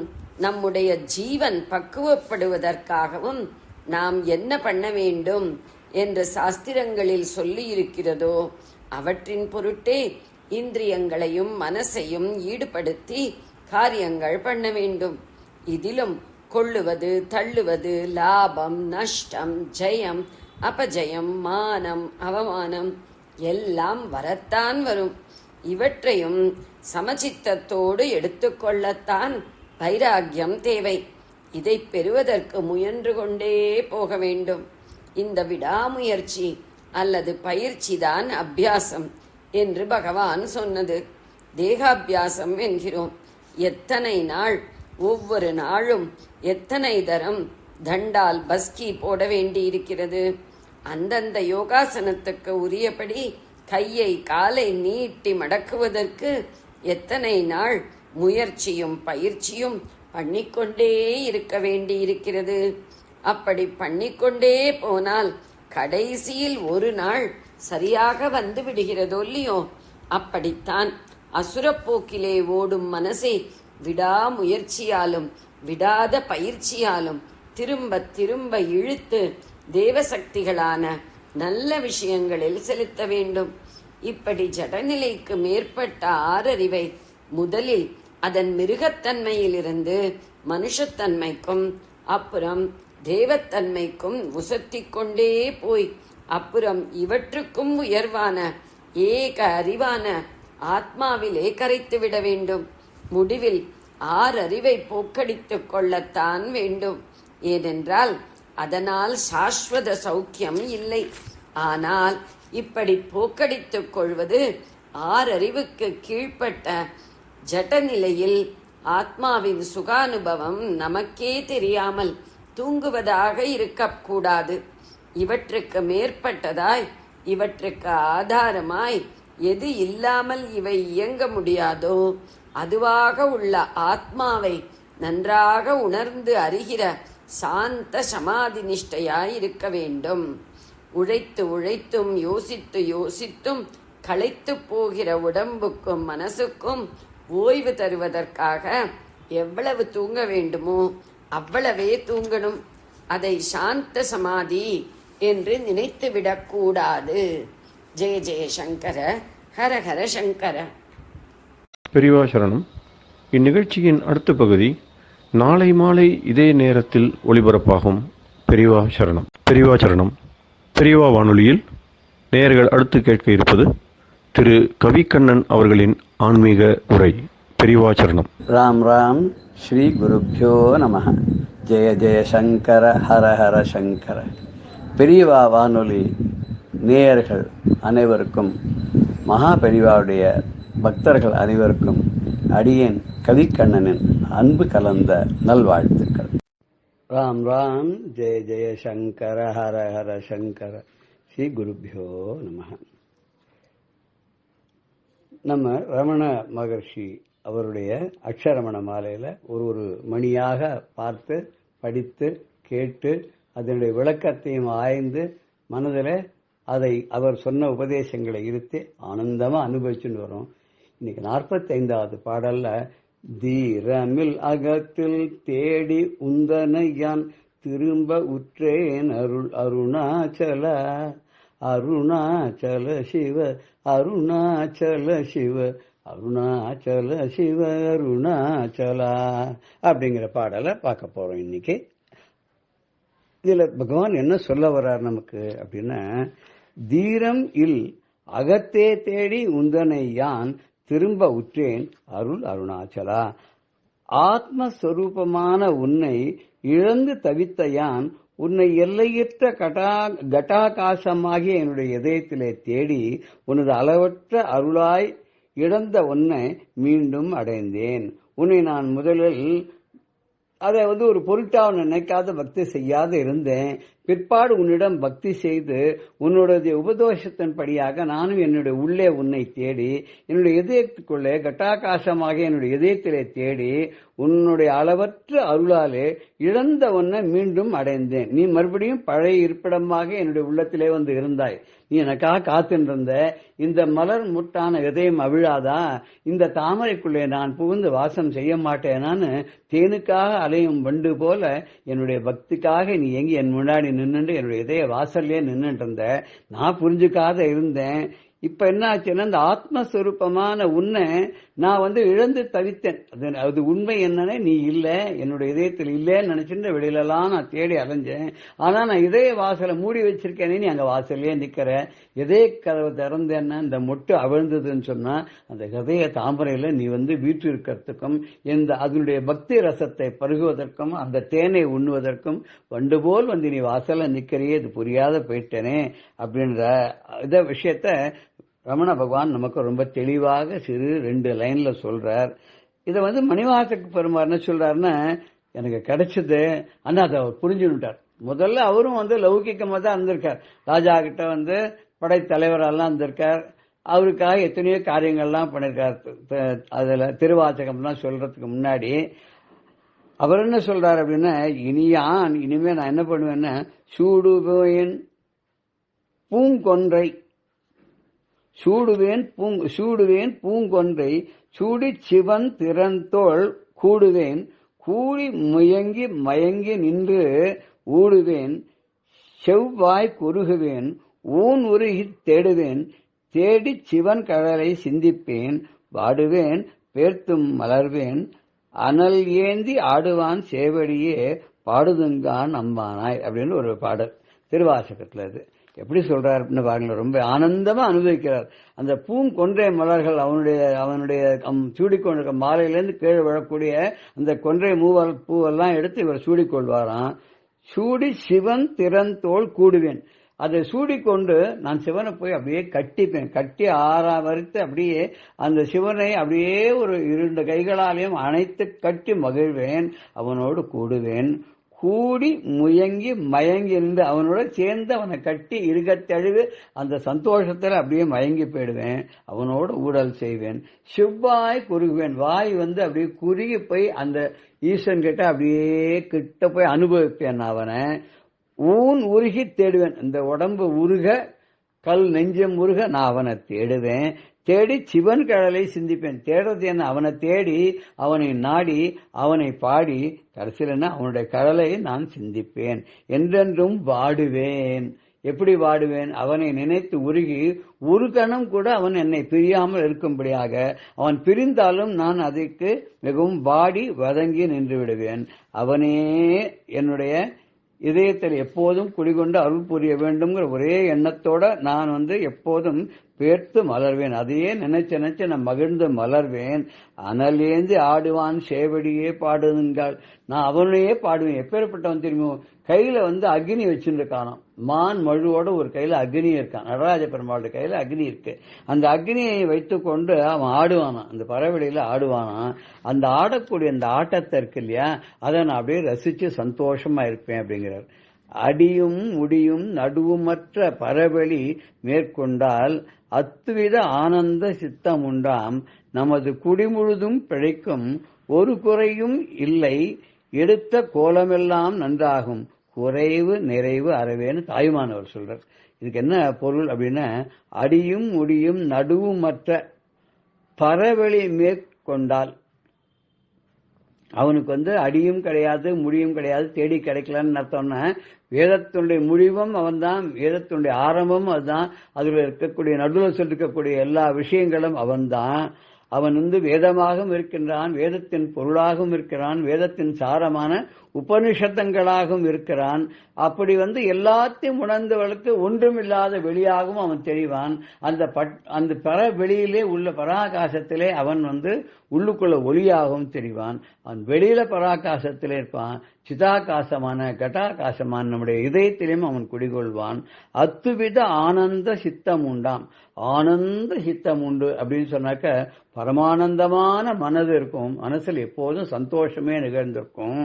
நம்முடைய ஜீவன் பக்குவப்படுவதற்காகவும் நாம் என்ன பண்ண வேண்டும் என்று சாஸ்திரங்களில் சொல்லி இருக்கிறதோ அவற்றின் பொருட்டே இந்திரியங்களையும் மனசையும் ஈடுபடுத்தி காரியங்கள் பண்ண வேண்டும். இதிலும் கொள்ளுவது, தள்ளுவது, லாபம், நஷ்டம், ஜெயம், அபஜயம், மானம், அவமானம் எல்லாம் வரத்தான் வரும். இவற்றையும் சமச்சித்தத்தோடு எடுத்துக்கொள்ளத்தான் வைராகியம் தேவை. இதை பெறுவதற்கு முயன்று கொண்டே போக வேண்டும். இந்த விடாமுயற்சி அல்லது பயிற்சிதான் அபியாசம் என்று பகவான் சொன்னது. தேகாபியாசம் என்கிறோம். எத்தனை நாள், ஒவ்வொரு நாளும் எத்தனை தரம் தண்டால் பஸ்கி போட வேண்டியிருக்கிறது. அந்தந்த யோகாசனத்துக்கு உரியபடி கையை காலை நீட்டி மடக்குவதற்கு எத்தனை நாள் முயற்சியும் பயிற்சியும் பண்ணிக்கொண்டே இருக்க வேண்டியிருக்கிறது. அப்படி பண்ணிக்கொண்டே போனால் கடைசியில் ஒரு நாள் சரியாக வந்து விடுகிறதோ இல்லையோ? அப்படித்தான் அசுரப்போக்கிலே ஓடும் மனசை விடாமுயற்சியாலும் விடாத பயிற்சியாலும் திரும்ப திரும்ப இழுத்து தேவசக்திகளான நல்ல விஷயங்களில் செலுத்த வேண்டும். இப்படி ஜடநிலைக்கு மேற்பட்ட ஆறறிவை முதலில் அதன் மிருகத்தன்மையிலிருந்து மனுஷத்தன்மைக்கும் அப்புறம் தேவத்தன்மைக்கும் உசத்திக் கொண்டே போய் அப்புறம் இவற்றுக்கும் உயர்வான ஏக அறிவான ஆத்மாவிலே கரைத்துவிட வேண்டும். முடிவில் ஆறறிவை போக்கடித்துக் கொள்ளத்தான் வேண்டும். ஏனென்றால் அதனால் சாஸ்வத சௌக்கியம் இல்லை. ஆனால் இப்படி போக்கடித்துக் கொள்வது ஆறறிவுக்கு கீழ்ப்பட்ட ஜடநிலையில் ஆத்மாவின் சுகானுபவம் நமக்கே தெரியாமல் தூங்குவதாக இருக்கக்கூடாது. இவற்றுக்கு மேற்பட்டதாய், இவற்றுக்கு ஆதாரமாய் எது இல்லாமல் இவை இயங்க முடியாதோ அதுவாக உள்ள ஆத்மாவை நன்றாக உணர்ந்து அறிகிற சாந்த சமாதி நிஷ்டையாய் இருக்க வேண்டும். உழைத்து உழைத்தும் யோசித்து யோசித்தும் களைத்து போகிற உடம்புக்கும் மனசுக்கும் ஓய்வு தருவதற்காக எவ்வளவு தூங்க வேண்டுமோ அவ்வளவே தூங்கணும். அதை சாந்த சமாதி என்று நினைத்துவிடக்கூடாது. ஜெய ஜெய சங்கர, ஹர ஹர சங்கர. பெரியவா சரணம். இந்நிகழ்ச்சியின் அடுத்த பகுதி நாளை மாலை இதே நேரத்தில் ஒளிபரப்பாகும். பெரியவா சரணம். பெரியவா சரணம். பெரியவா வானொலியில் நேயர்கள் அடுத்து கேட்க இருப்பது திரு கவிக்கண்ணன் அவர்களின் ஆன்மீக உரை. பெரியவா சரணம். ராம் ராம். ஸ்ரீ குருப்யோ நம. ஜெய ஜெய சங்கர, ஹர ஹர சங்கர. பெரியவா வானொலி நேயர்கள் அனைவருக்கும், மகா பெரியவாவுடைய பக்தர்கள் அனைவருக்கும் அடியேன் கவிக்கண்ணனின் அன்பு கலந்த நல்வாழ்த்துக்கள். ராம் ராம். ஜெய ஜெய சங்கர, ஹர ஹர சங்கர. ஸ்ரீ குருப்யோ நம. நம்ம ரமண மகர்ஷி அவருடைய அக்ஷரமண மாலையில ஒரு மணியாக பார்த்து படித்து கேட்டு அதனுடைய விளக்கத்தையும் ஆய்ந்து மனதில் அதை அவர் சொன்ன உபதேசங்களை இருத்தி ஆனந்தமா அனுபவிச்சுன்னு வரும். இன்னைக்கு 45வது பாடல்ல தீரமில் அகத்தில் தேடி உந்தனையான் திரும்ப உற்றேன் அருள் அருணாச்சல அருணாச்சல சிவ அருணாச்சல சிவ அருணாச்சல சிவ அருணாச்சலா அப்படிங்கிற பாடலை பார்க்க போறோம் இன்னைக்கு. இதுல பகவான் என்ன சொல்ல வர்றார் நமக்கு அப்படின்னா, தீரம் இல் அகத்தே தேடி உந்தனை யான் திரும்ப உற்றேன் அருள் அருணாச்சலா. ஆத்மஸ்வரூபமான உன்னை இழந்து தவித்த யான் உன்னை எல்லையற்ற கட்டாகாசமாகிய என்னுடைய இதயத்திலே தேடி உனது அளவற்ற அருளாய் இழந்த உன்னை மீண்டும் அடைந்தேன். உன்னை நான் முதலில் அதை ஒரு பொருட்டாக நினைக்காத பக்தி செய்யாத இருந்தேன். பிற்பாடு உன்னிடம் பக்தி செய்து உன்னுடைய உபதேசத்தின்படியாக நானும் என்னுடைய உள்ளே உன்னை தேடி என்னுடைய இதயத்துக்குள்ளே கட்டாகாசமாக என்னுடைய இதயத்திலே தேடி உன்னுடைய அளவற்ற அருளாலே இழந்த ஒன்றை மீண்டும் அடைந்தேன். நீ மறுபடியும் பழைய இருப்பிடமாக என்னுடைய உள்ளத்திலே வந்து இருந்தாய். நீ எனக்காக காத்துருந்த இந்த மலர் முட்டான இதயம் அவிழாதா? இந்த தாமரைக்குள்ளே நான் புகுந்து வாசம் செய்ய மாட்டேனான்னு தேனுக்காக அலையும் வண்டு போல என்னுடைய பக்திக்காக நீ எங்கி என் முன்னாடி நின்னுட்டு என்னுடைய இதய வாசல்லே நின்னுட்டு இருந்த. நான் புரிஞ்சுக்காத இருந்தேன். இப்ப என்ன ஆச்சுன்னா, இந்த ஆத்மஸ்வரூபமான உன்னை நான் வந்து இழந்து தவித்தேன். அது உண்மை என்னன்னு நீ இல்ல, என்னுடைய இதயத்தில் இல்லைன்னு நினைச்சுட்டு வெளியிலலாம் நான் தேடி அலைஞ்சேன். ஆனா நான் இதய வாசலை மூடி வச்சிருக்கேனே, நீ அங்க வாசல்லே நிக்கிற. இதய கதவை திறந்தேன்னா இந்த மொட்டு அவிழ்ந்ததுன்னு சொன்னா அந்த இதய தாமரையில நீ வந்து வீட்டு இருக்கிறதுக்கும் அதனுடைய பக்தி ரசத்தை பருகுவதற்கும் அந்த தேனை உண்ணுவதற்கும் வண்டு போல் வந்து நீ வாசல்ல நிக்கிறியே, இது புரியாத போயிட்டேனே அப்படின்ற இத விஷயத்த ரமண பகவான் நமக்கு ரொம்ப தெளிவாக 2 லைன்ல சொல்றார். இத வந்து மணிவாசக பெருமாள் என்ன சொல்றாருன்னா, எனக்கு கிடைச்சது ஆனா அதை அவர் புரிஞ்சுட்டார். முதல்ல அவரும் வந்து லௌகிக்கமா தான் இருந்திருக்கார். ராஜா கிட்ட வந்து படைத்தலைவரெல்லாம் இருந்திருக்கார். அவருக்காக எத்தனையோ காரியங்கள்லாம் பண்ணிருக்கார். அதுல திருவாச்சகம்லாம் சொல்றதுக்கு முன்னாடி அவர் என்ன சொல்றாரு அப்படின்னா, இனிமே நான் என்ன பண்ணுவேன்னா, சூடுவேன் பூங்கொன்றை சூடுவேன் பூங்கொன்றை சூடி சிவன் திறந்தோள் கூடுவேன் கூடி முயங்கி மயங்கி நின்று ஊடுவேன் செவ்வாய் குறுகுவேன் ஊன் உருகி தேடுவேன் தேடி சிவன் கடலை சிந்திப்பேன் வாடுவேன் பேர்த்தும் மலர்வேன் அனல் ஏந்தி ஆடுவான் சேவடியே பாடுதுங்கான் அம்பானாய் அப்படின்னு ஒரு பாடல் திருவாசகத்துல. இது எப்படி சொல்றாருன்னு பாருங்க, ரொம்ப ஆனந்தமா அனுபவிக்கிறார். அந்த பூங்கொன்றை மலர்கள் அவனுடைய சூடிக்கொண்டிருக்க மாலையிலேருந்து கீழே விழக்கூடிய அந்த கொன்றை பூவெல்லாம் எடுத்து இவர் சூடிக்கொள்வாராம். சூடி சிவன் திறந்தோள் கூடுவேன். அதை சூடிக்கொண்டு நான் சிவனை போய் அப்படியே கட்டிப்பேன். கட்டி 6 வரித்து அப்படியே அந்த சிவனை அப்படியே ஒரு 2 கைகளாலையும் அணைத்து கட்டி மகிழ்வேன். அவனோடு கூடுவேன். கூடி முயங்கி மயங்கி இருந்து அவனோட சேர்ந்து அவனை கட்டி இருகத்தழுவு அந்த சந்தோஷத்துல அப்படியே மயங்கி போயிடுவேன். அவனோட ஊடல் செய்வேன். செவ்வாய் குறுகுவேன். வாய் வந்து அப்படியே குறுகி போய் அந்த ஈசன் கிட்ட அப்படியே கிட்ட போய் அனுபவிப்பேன். அவனை ஊன் உருகி தேடுவேன். இந்த உடம்பு உருக கல் நெஞ்சம் உருக நான் அவனை தேடுவேன். தேடி சிவன் கடலை சிந்திப்பேன். தேடுறது என்ன, அவனை தேடி அவனை நாடி அவனை பாடி கடைசியில் அவனுடைய கடலை நான் சிந்திப்பேன். என்றென்றும் வாடுவேன். எப்படி வாடுவேன்? அவனை நினைத்து உருகி ஒரு கணம் கூட அவன் என்னை பிரியாமல் இருக்கும்படியாக, அவன் பிரிந்தாலும் நான் அதற்கு மிகவும் வாடி வதங்கி நின்று விடுவேன். அவனே என்னுடைய இதயத்தில் எப்போதும் குடிகொண்டு அருள் புரிய வேண்டும்ங்கிற ஒரே எண்ணத்தோட நான் வந்து எப்போதும் பேர்த்து மலர்வேன். அதையே நினைச்சு நான் மகிழ்ந்து மலர்வேன். அனலேந்து ஆடுவான் சேவடியே பாடுங்கள். நான் அவனையே பாடுவேன். எப்பேற்பட்டவன் தெரியுமோ, கையில வந்து அக்னி வச்சுருக்கானாம். மான் மழுவோட ஒரு கையில அக்னி இருக்கான். நடராஜ பெருமாளுடைய கையில அக்னி இருக்கு. அந்த அக்னியை வைத்துக் கொண்டு அவன் ஆடுவானான். அந்த பறவெளியில ஆடுவானான். அந்த ஆடக்கூடிய அந்த ஆட்டத்தை இருக்கு இல்லையா, அதை நான் அப்படியே ரசிச்சு சந்தோஷமா இருப்பேன் அப்படிங்கிறார். அடியும் முடியும் நடுவுமற்ற பறவெளி மேற்கொண்டால் அத்துவித ஆனந்த சித்தம் உண்டாம். நமது குடிமுழுதும் பிழைக்கும் ஒரு குறையும் இல்லை. எடுத்த கோலமெல்லாம் நன்றாகும். குறைவு நிறைவு அறவேன்னு தாயுமானவர் சொல்றார். இதுக்கு என்ன பொருள் அப்படின்னா, அடியும் முடியும் நடுவுமற்ற பறவெளி மேற்கொண்டால் அவனுக்கு வந்து அடியும் கிடையாது முடியும் கிடையாது, தேடி கிடைக்கலன்னு அர்த்தம்னா, வேதத்தினுடைய முடிவும் அவன்தான், வேதத்தினுடைய ஆரம்பமும் அதுதான், அதுல இருக்கக்கூடிய நடுவில் சொல்லிருக்கக்கூடிய எல்லா விஷயங்களும் அவன்தான். அவன் வந்து வேதமாகவும் இருக்கின்றான், வேதத்தின் பொருளாகவும் இருக்கிறான், வேதத்தின் சாரமான உபனிஷத்தங்களாகவும் இருக்கிறான். அப்படி வந்து எல்லாத்தையும் உணர்ந்தவளுக்கு ஒன்றுமில்லாத வெளியாகவும் அவன் தெரிவான். அந்த பர வெளியிலே உள்ள பராகாசத்திலே அவன் வந்து உள்ளுக்குள்ள ஒளியாகவும் தெரிவான். அவன் வெளியில பராகாசத்திலே இருப்பான். சிதாகாசமான கட்டாகாசமான நம்முடைய இதயத்திலும் அவன் குடிகொள்வான். அத்துவித ஆனந்த சித்தம் உண்டாம். ஆனந்த சித்தம் உண்டு அப்படின்னு சொன்னாக்க பரமானந்தமான மனது இருக்கும். மனசில் எப்போதும் சந்தோஷமே நிகழ்ந்திருக்கும்.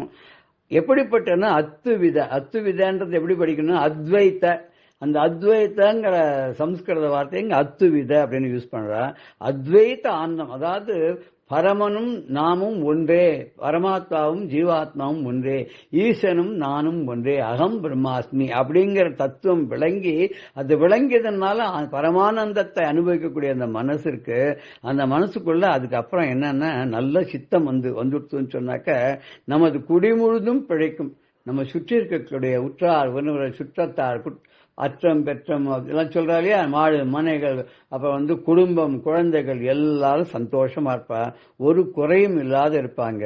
எப்படிப்பட்டனா அத்துவிதன்றது எப்படி படிக்கணும், அத்வைத்த. அந்த அத்வைத்தங்கிற சம்ஸ்கிருத வார்த்தை இங்க அத்துவித அப்படின்னு யூஸ் பண்றா. அத்வைத்த ஆனந்தம், அதாவது பரமனும் நாமும் ஒன்றே, பரமாத்மாவும் ஜீவாத்மாவும் ஒன்றே, ஈசனும் நானும் ஒன்றே, அகம் பிரம்மாஸ்மி அப்படிங்கிற தத்துவம் விளங்கி, அது விளங்கியதுனால பரமானந்தத்தை அனுபவிக்கக்கூடிய அந்த மனசுக்கு, அந்த மனசுக்குள்ள அதுக்கப்புறம் என்னன்னா நல்ல சித்தம் வந்துடுத்துன்னு சொன்னாக்க நமது குடிமுழுதும் பிழைக்கும். நம்ம சுற்றி இருக்கக்கூடிய உற்றார் உறவினர் சுற்றத்தார் அற்றம் பெற்றம் இதெல்லாம் சொல்றா இல்லையா, மாடு மனைகள், அப்புறம் குடும்பம் குழந்தைகள் எல்லாரும் சந்தோஷமா இருப்பா, ஒரு குறையும் இல்லாத இருப்பாங்க.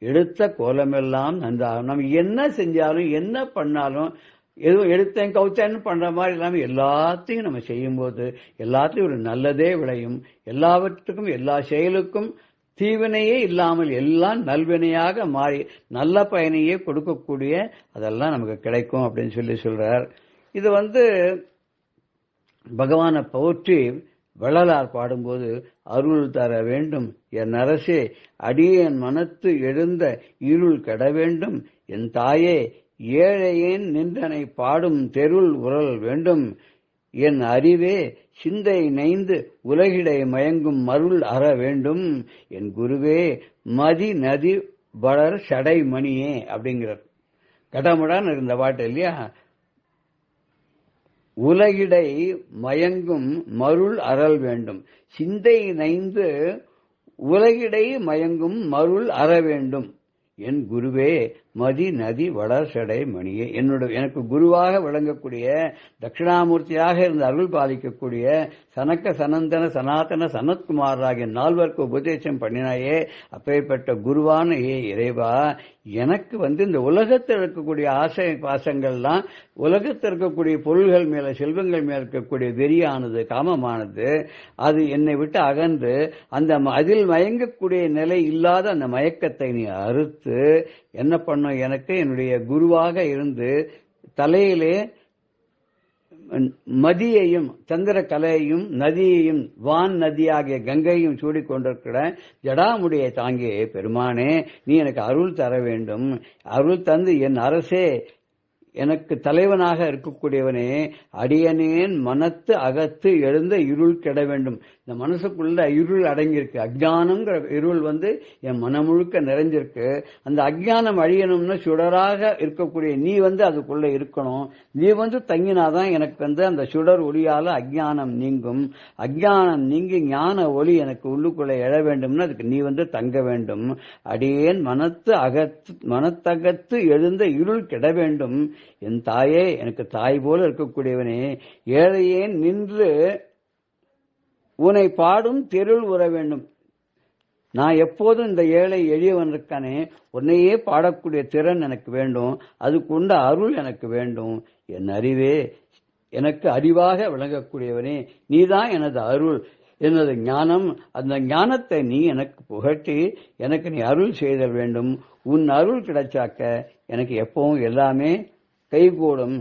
எடுத்த கோலமெல்லாம் நன்றாகும். நம்ம என்ன செஞ்சாலும் என்ன பண்ணாலும் எதுவும் எடுத்தேன் கவுத்தேன்னு பண்ற மாதிரி இல்லாம எல்லாத்தையும் நம்ம செய்யும் போது எல்லாத்தையும் ஒரு நல்லதே விளையும். எல்லாவற்றுக்கும் எல்லா செயலுக்கும் தீவினையே இல்லாமல் எல்லாம் நல்வினையாக மாறி நல்ல பயனையே கொடுக்கக்கூடிய அதெல்லாம் நமக்கு கிடைக்கும் அப்படின்னு சொல்றார். இது பகவானை போற்றி வள்ளலார் பாடும்போது, அருள் தர வேண்டும் என் அரசே, அடியேன் மனத்து எழுந்த இருள் கெட வேண்டும், என் தாயே ஏழையேன் நின்றனை பாடும் தெருள் உரல் வேண்டும், என் அறிவே சிந்தை நைந்து உலகிடை மயங்கும் மருள் அற வேண்டும், என் குருவே மதி நதி வளர் சடை மணியே அப்படிங்கிறார். கடமுடான்னு இருந்த பாட்டு இல்லையா, உலகிடை மயங்கும் மருள் அறல் வேண்டும், சிந்தை நைந்து உலகிடை மயங்கும் மருள் அற வேண்டும், என் குருவே மதி நதி வளர்சடை மணியே. எனக்கு குருவாக விளங்கக்கூடிய தட்சிணாமூர்த்தியாக இருந்து அருள் பாலிக்கக்கூடிய சனக்க சனந்தன சனாதன சனத்குமாராகிய நால்வர்க்கு உபதேசம் பண்ணினாயே, அப்பேற்பட்ட குருவான இறைவா, எனக்கு இந்த உலகத்தில் இருக்கக்கூடிய ஆசை பாசங்கள்லாம், உலகத்தில் இருக்கக்கூடிய பொருள்கள் மேல செல்வங்கள் மேல இருக்கக்கூடிய வெறியானது காமமானது, அது என்னை விட்டு அகன்று அந்த அதில் மயங்கக்கூடிய நிலை இல்லாத அந்த மயக்கத்தை நீ அறுத்து என்ன பண்ணும், எனக்கு என்னுடைய குருவாக இருந்து தலையிலே மதியையும் சந்திர கலையையும் நதியையும் வான் நதியாகிய கங்கையும் சூடிக்கொண்டிருக்கிற ஜடாமுடியை தாங்கிய பெருமானே, நீ எனக்கு அருள் தர வேண்டும். அருள் தந்து என் அரசே, எனக்கு தலைவனாக இருக்கக்கூடியவனே, அடியனேன் மனத்து அகத்து எழுந்த இருள் கெட வேண்டும். இந்த மனசுக்குள்ள இருள் அடங்கியிருக்கு, அஜ்ஞானம்ங்கிற இருள் என் மனம் முழுக்க நிறைஞ்சிருக்கு. அந்த அஜ்ஞானம் அழியணும்னு சுடராக இருக்கக்கூடிய நீ அதுக்குள்ள இருக்கணும். நீ தங்கினாதான் எனக்கு அந்த சுடர் ஒளியால அஜ்ஞானம் நீங்கும். அஜ்ஞானம் நீங்கி ஞான ஒளி எனக்கு உள்ளுக்குள்ள எழ வேண்டும்னு அதுக்கு நீ தங்க வேண்டும். அடியேன் மனத்தகத்து எழுந்த இருள் கெட வேண்டும். என் தாயே, எனக்கு தாய் போல இருக்கக்கூடியவனே, ஏழையேன் நின்று உன்னை பாடும் தெருள் உற வேண்டும். நான் எப்போதும் இந்த ஏழை எளியவன் இருக்கானே, உன்னையே பாடக்கூடிய திறன் எனக்கு வேண்டும். அதுக்குண்ட அருள் எனக்கு வேண்டும். என் அறிவே, எனக்கு அறிவாக விளங்கக்கூடியவனே, நீதான் எனது அருள், எனது ஞானம். அந்த ஞானத்தை நீ எனக்கு புகட்டி எனக்கு நீ அருள் செய்தல் வேண்டும். உன் அருள் கிடைச்சாக்க எனக்கு எப்பவும் எல்லாமே கைகூடும்,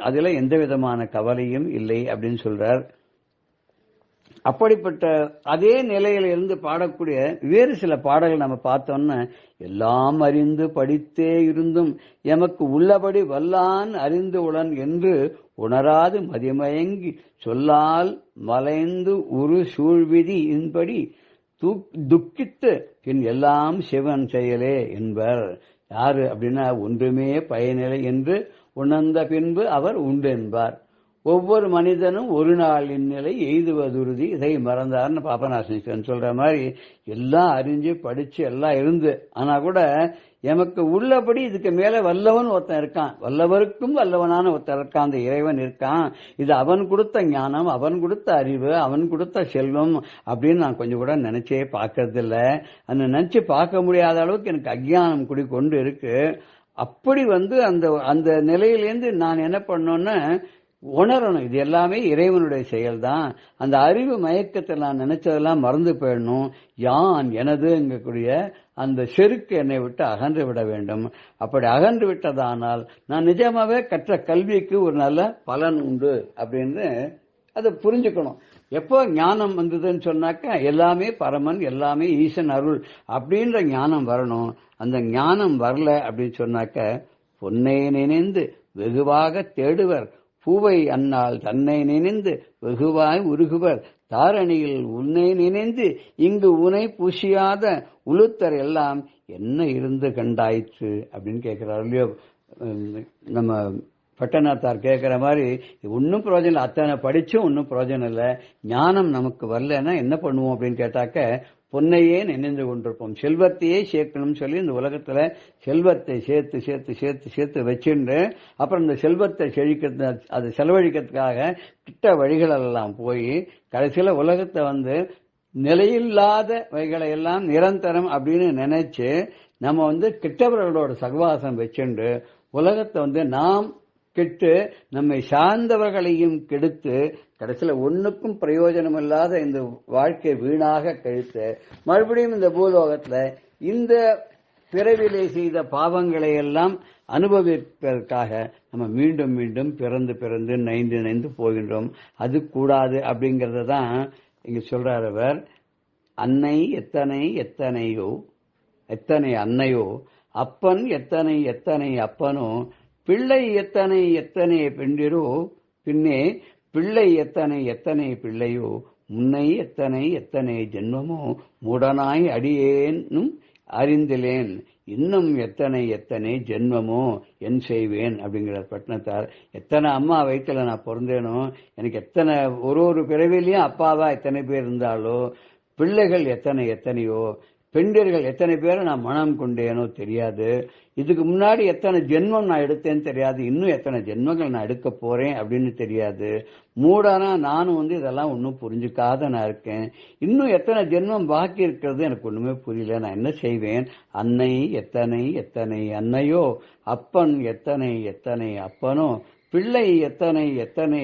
அதுல எந்த விதமான கவலையும் இல்லை அப்படின்னு சொல்றார். அப்படிப்பட்ட அதே நிலையில இருந்து பாடக்கூடிய வேறு சில பாடல்கள் நம்ம பார்த்தோம்னா, எல்லாம் அறிந்து படித்தே இருந்தும் எமக்கு உள்ளபடி வல்லான் அறிந்து உளன் என்று உணராது மதிமயங்கி சொல்லால் மலைந்து உரு சூழ்விதி இன்படி துக்கித்து பின் எல்லாம் சிவன் செயலே என்பர். யாரு அப்படின்னா, ஒன்றுமே பயனில்லை என்று உணர்ந்த பின்பு அவர் உண்டு என்பார். ஒவ்வொரு மனிதனும் ஒரு நாளின் நிலை எய்துவதுறுதி, இதை மறந்தார்னு பாபநாசன் சொல்ற மாதிரி எல்லாம் அறிஞ்சு படிச்சு எல்லாம் இருந்து, ஆனா கூட எமக்கு உள்ளபடி இதுக்கு மேல வல்லவன் ஒருத்தன் இருக்கான், வல்லவருக்கும் வல்லவனான ஒருத்தன் இருக்கான், அந்த இறைவன் இருக்கான். இது அவன் கொடுத்த ஞானம், அவன் கொடுத்த அறிவு, அவன் கொடுத்த செல்வம் அப்படின்னு நான் கொஞ்சம் கூட நினைச்சே பார்க்கறது இல்ல. அந்த நினைச்சு பார்க்க முடியாத அளவுக்கு எனக்கு அஜ்ஞானம் குடிக்கொண்டு இருக்கு. அப்படி அந்த நிலையிலேருந்து நான் என்ன பண்ணோன்னா உணரணும், இது எல்லாமே இறைவனுடைய செயல்தான். அந்த அறிவு மயக்கத்தில் நான் நினைச்சதெல்லாம் மறந்து போயிடணும். யான் எனதுங்கக்கூடிய அந்த செருக்கு என்னை விட்டு அகன்று விட வேண்டும். அப்படி அகன்று விட்டதானால் நான் நிஜமாவே கற்ற கல்விக்கு ஒரு நல்ல பலன் உண்டு அப்படின்னு அதை புரிஞ்சுக்கணும். எப்போ ஞானம் வந்ததுன்னு சொன்னாக்க எல்லாமே பரமன், எல்லாமே ஈசன் அருள் அப்படின்ற ஞானம் வரணும். அந்த ஞானம் வரல அப்படின்னு சொன்னாக்க பொன்னை நினைந்து வெகுவாக தேடுவர், பூவை அன்னால் தன்னை நினைந்து வெகுவாய் உருகுவர், தாரணியில் உன்னை நினைந்து இங்கு உனை பூசியாத உளுத்தர் எல்லாம் என்ன இருந்து கண்டாயிற்று அப்படின்னு கேட்கிறார் இல்லையோ. நம்ம பட்டணத்தார் கேட்கிற மாதிரி ஒன்னும் பிரயோஜனம் இல்லை, அத்தனை படிச்சும் ஒன்னும் பிரயோஜனம் இல்லை, ஞானம் நமக்கு வரலன்னா என்ன பண்ணுவோம் அப்படின்னு கேட்டாக்க பொன்னையே நினைந்து கொண்டிருப்போம். செல்வத்தையே சேர்க்கணும்னு சொல்லி இந்த உலகத்துல செல்வத்தை சேர்த்து சேர்த்து சேர்த்து சேர்த்து வச்சுட்டு அப்புறம் இந்த செல்வத்தை செழிக்க அதை செலவழிக்கிறதுக்காக கிட்ட வழிகளெல்லாம் போய் கடைசியில உலகத்தை நிலையில்லாத வைகளை எல்லாம் நிரந்தரம் அப்படின்னு நினைச்சு நம்ம கிட்டவர்களோட சகவாசம் வச்சுண்டு உலகத்தை நாம் கெட்டு நம்மை சார்ந்தவர்களையும் கெடுத்து கடைசியில ஒன்னுக்கும் பிரயோஜனம் இல்லாத இந்த வாழ்க்கை வீணாக கழித்து மறுபடியும் இந்த பூலோகத்துல இந்த பிறவிலே செய்த பாவங்களை எல்லாம் அனுபவிப்பதற்காக நம்ம மீண்டும் மீண்டும் பிறந்து பிறந்து நைந்து நைந்து போகின்றோம். அது கூடாது அப்படிங்கறத தான் இங்க சொல்றார் அவர். அன்னை எத்தனை எத்தனையோ எத்தனை அன்னையோ, அப்பன் எத்தனை எத்தனை அப்பனோ, பிள்ளை எத்தனை எத்தனை பெண்டிரோ, பின்னே பிள்ளை எத்தனை எத்தனை பிள்ளையோ, முன்னை எத்தனை எத்தனை ஜென்மமோ, மூடனாய் அடியேனும் அறிந்திலேன், இன்னும் எத்தனை எத்தனை ஜென்மமோ என் செய்வேன் அப்படிங்கிறார் பட்டினத்தார். எத்தனை அம்மா வயிற்றுல நான் பிறந்தேனோ, எனக்கு எத்தனை ஒரு பிறவிலையும் அப்பாவா எத்தனை பேர் இருந்தாலோ, பிள்ளைகள் எத்தனை எத்தனையோ, பெண்டர்கள் எத்தனை பேரை நான் மனம் கொண்டேனோ தெரியாது, இதுக்கு முன்னாடி எத்தனை ஜென்மம் நான் எடுத்தேன்னு தெரியாது, இன்னும் எத்தனை ஜென்மங்கள் நான் எடுக்க போறேன் அப்படின்னு தெரியாது, மூடனா நானும் இதெல்லாம் ஒன்னும் புரிஞ்சுக்காத நான் இருக்கேன், இன்னும் எத்தனை ஜென்மம் பாக்கி இருக்கிறது எனக்கு ஒண்ணுமே புரியல, நான் என்ன செய்வேன்? அன்னை எத்தனை எத்தனை அன்னையோ, அப்பன் எத்தனை எத்தனை அப்பனோ, பிள்ளை எத்தனை எத்தனை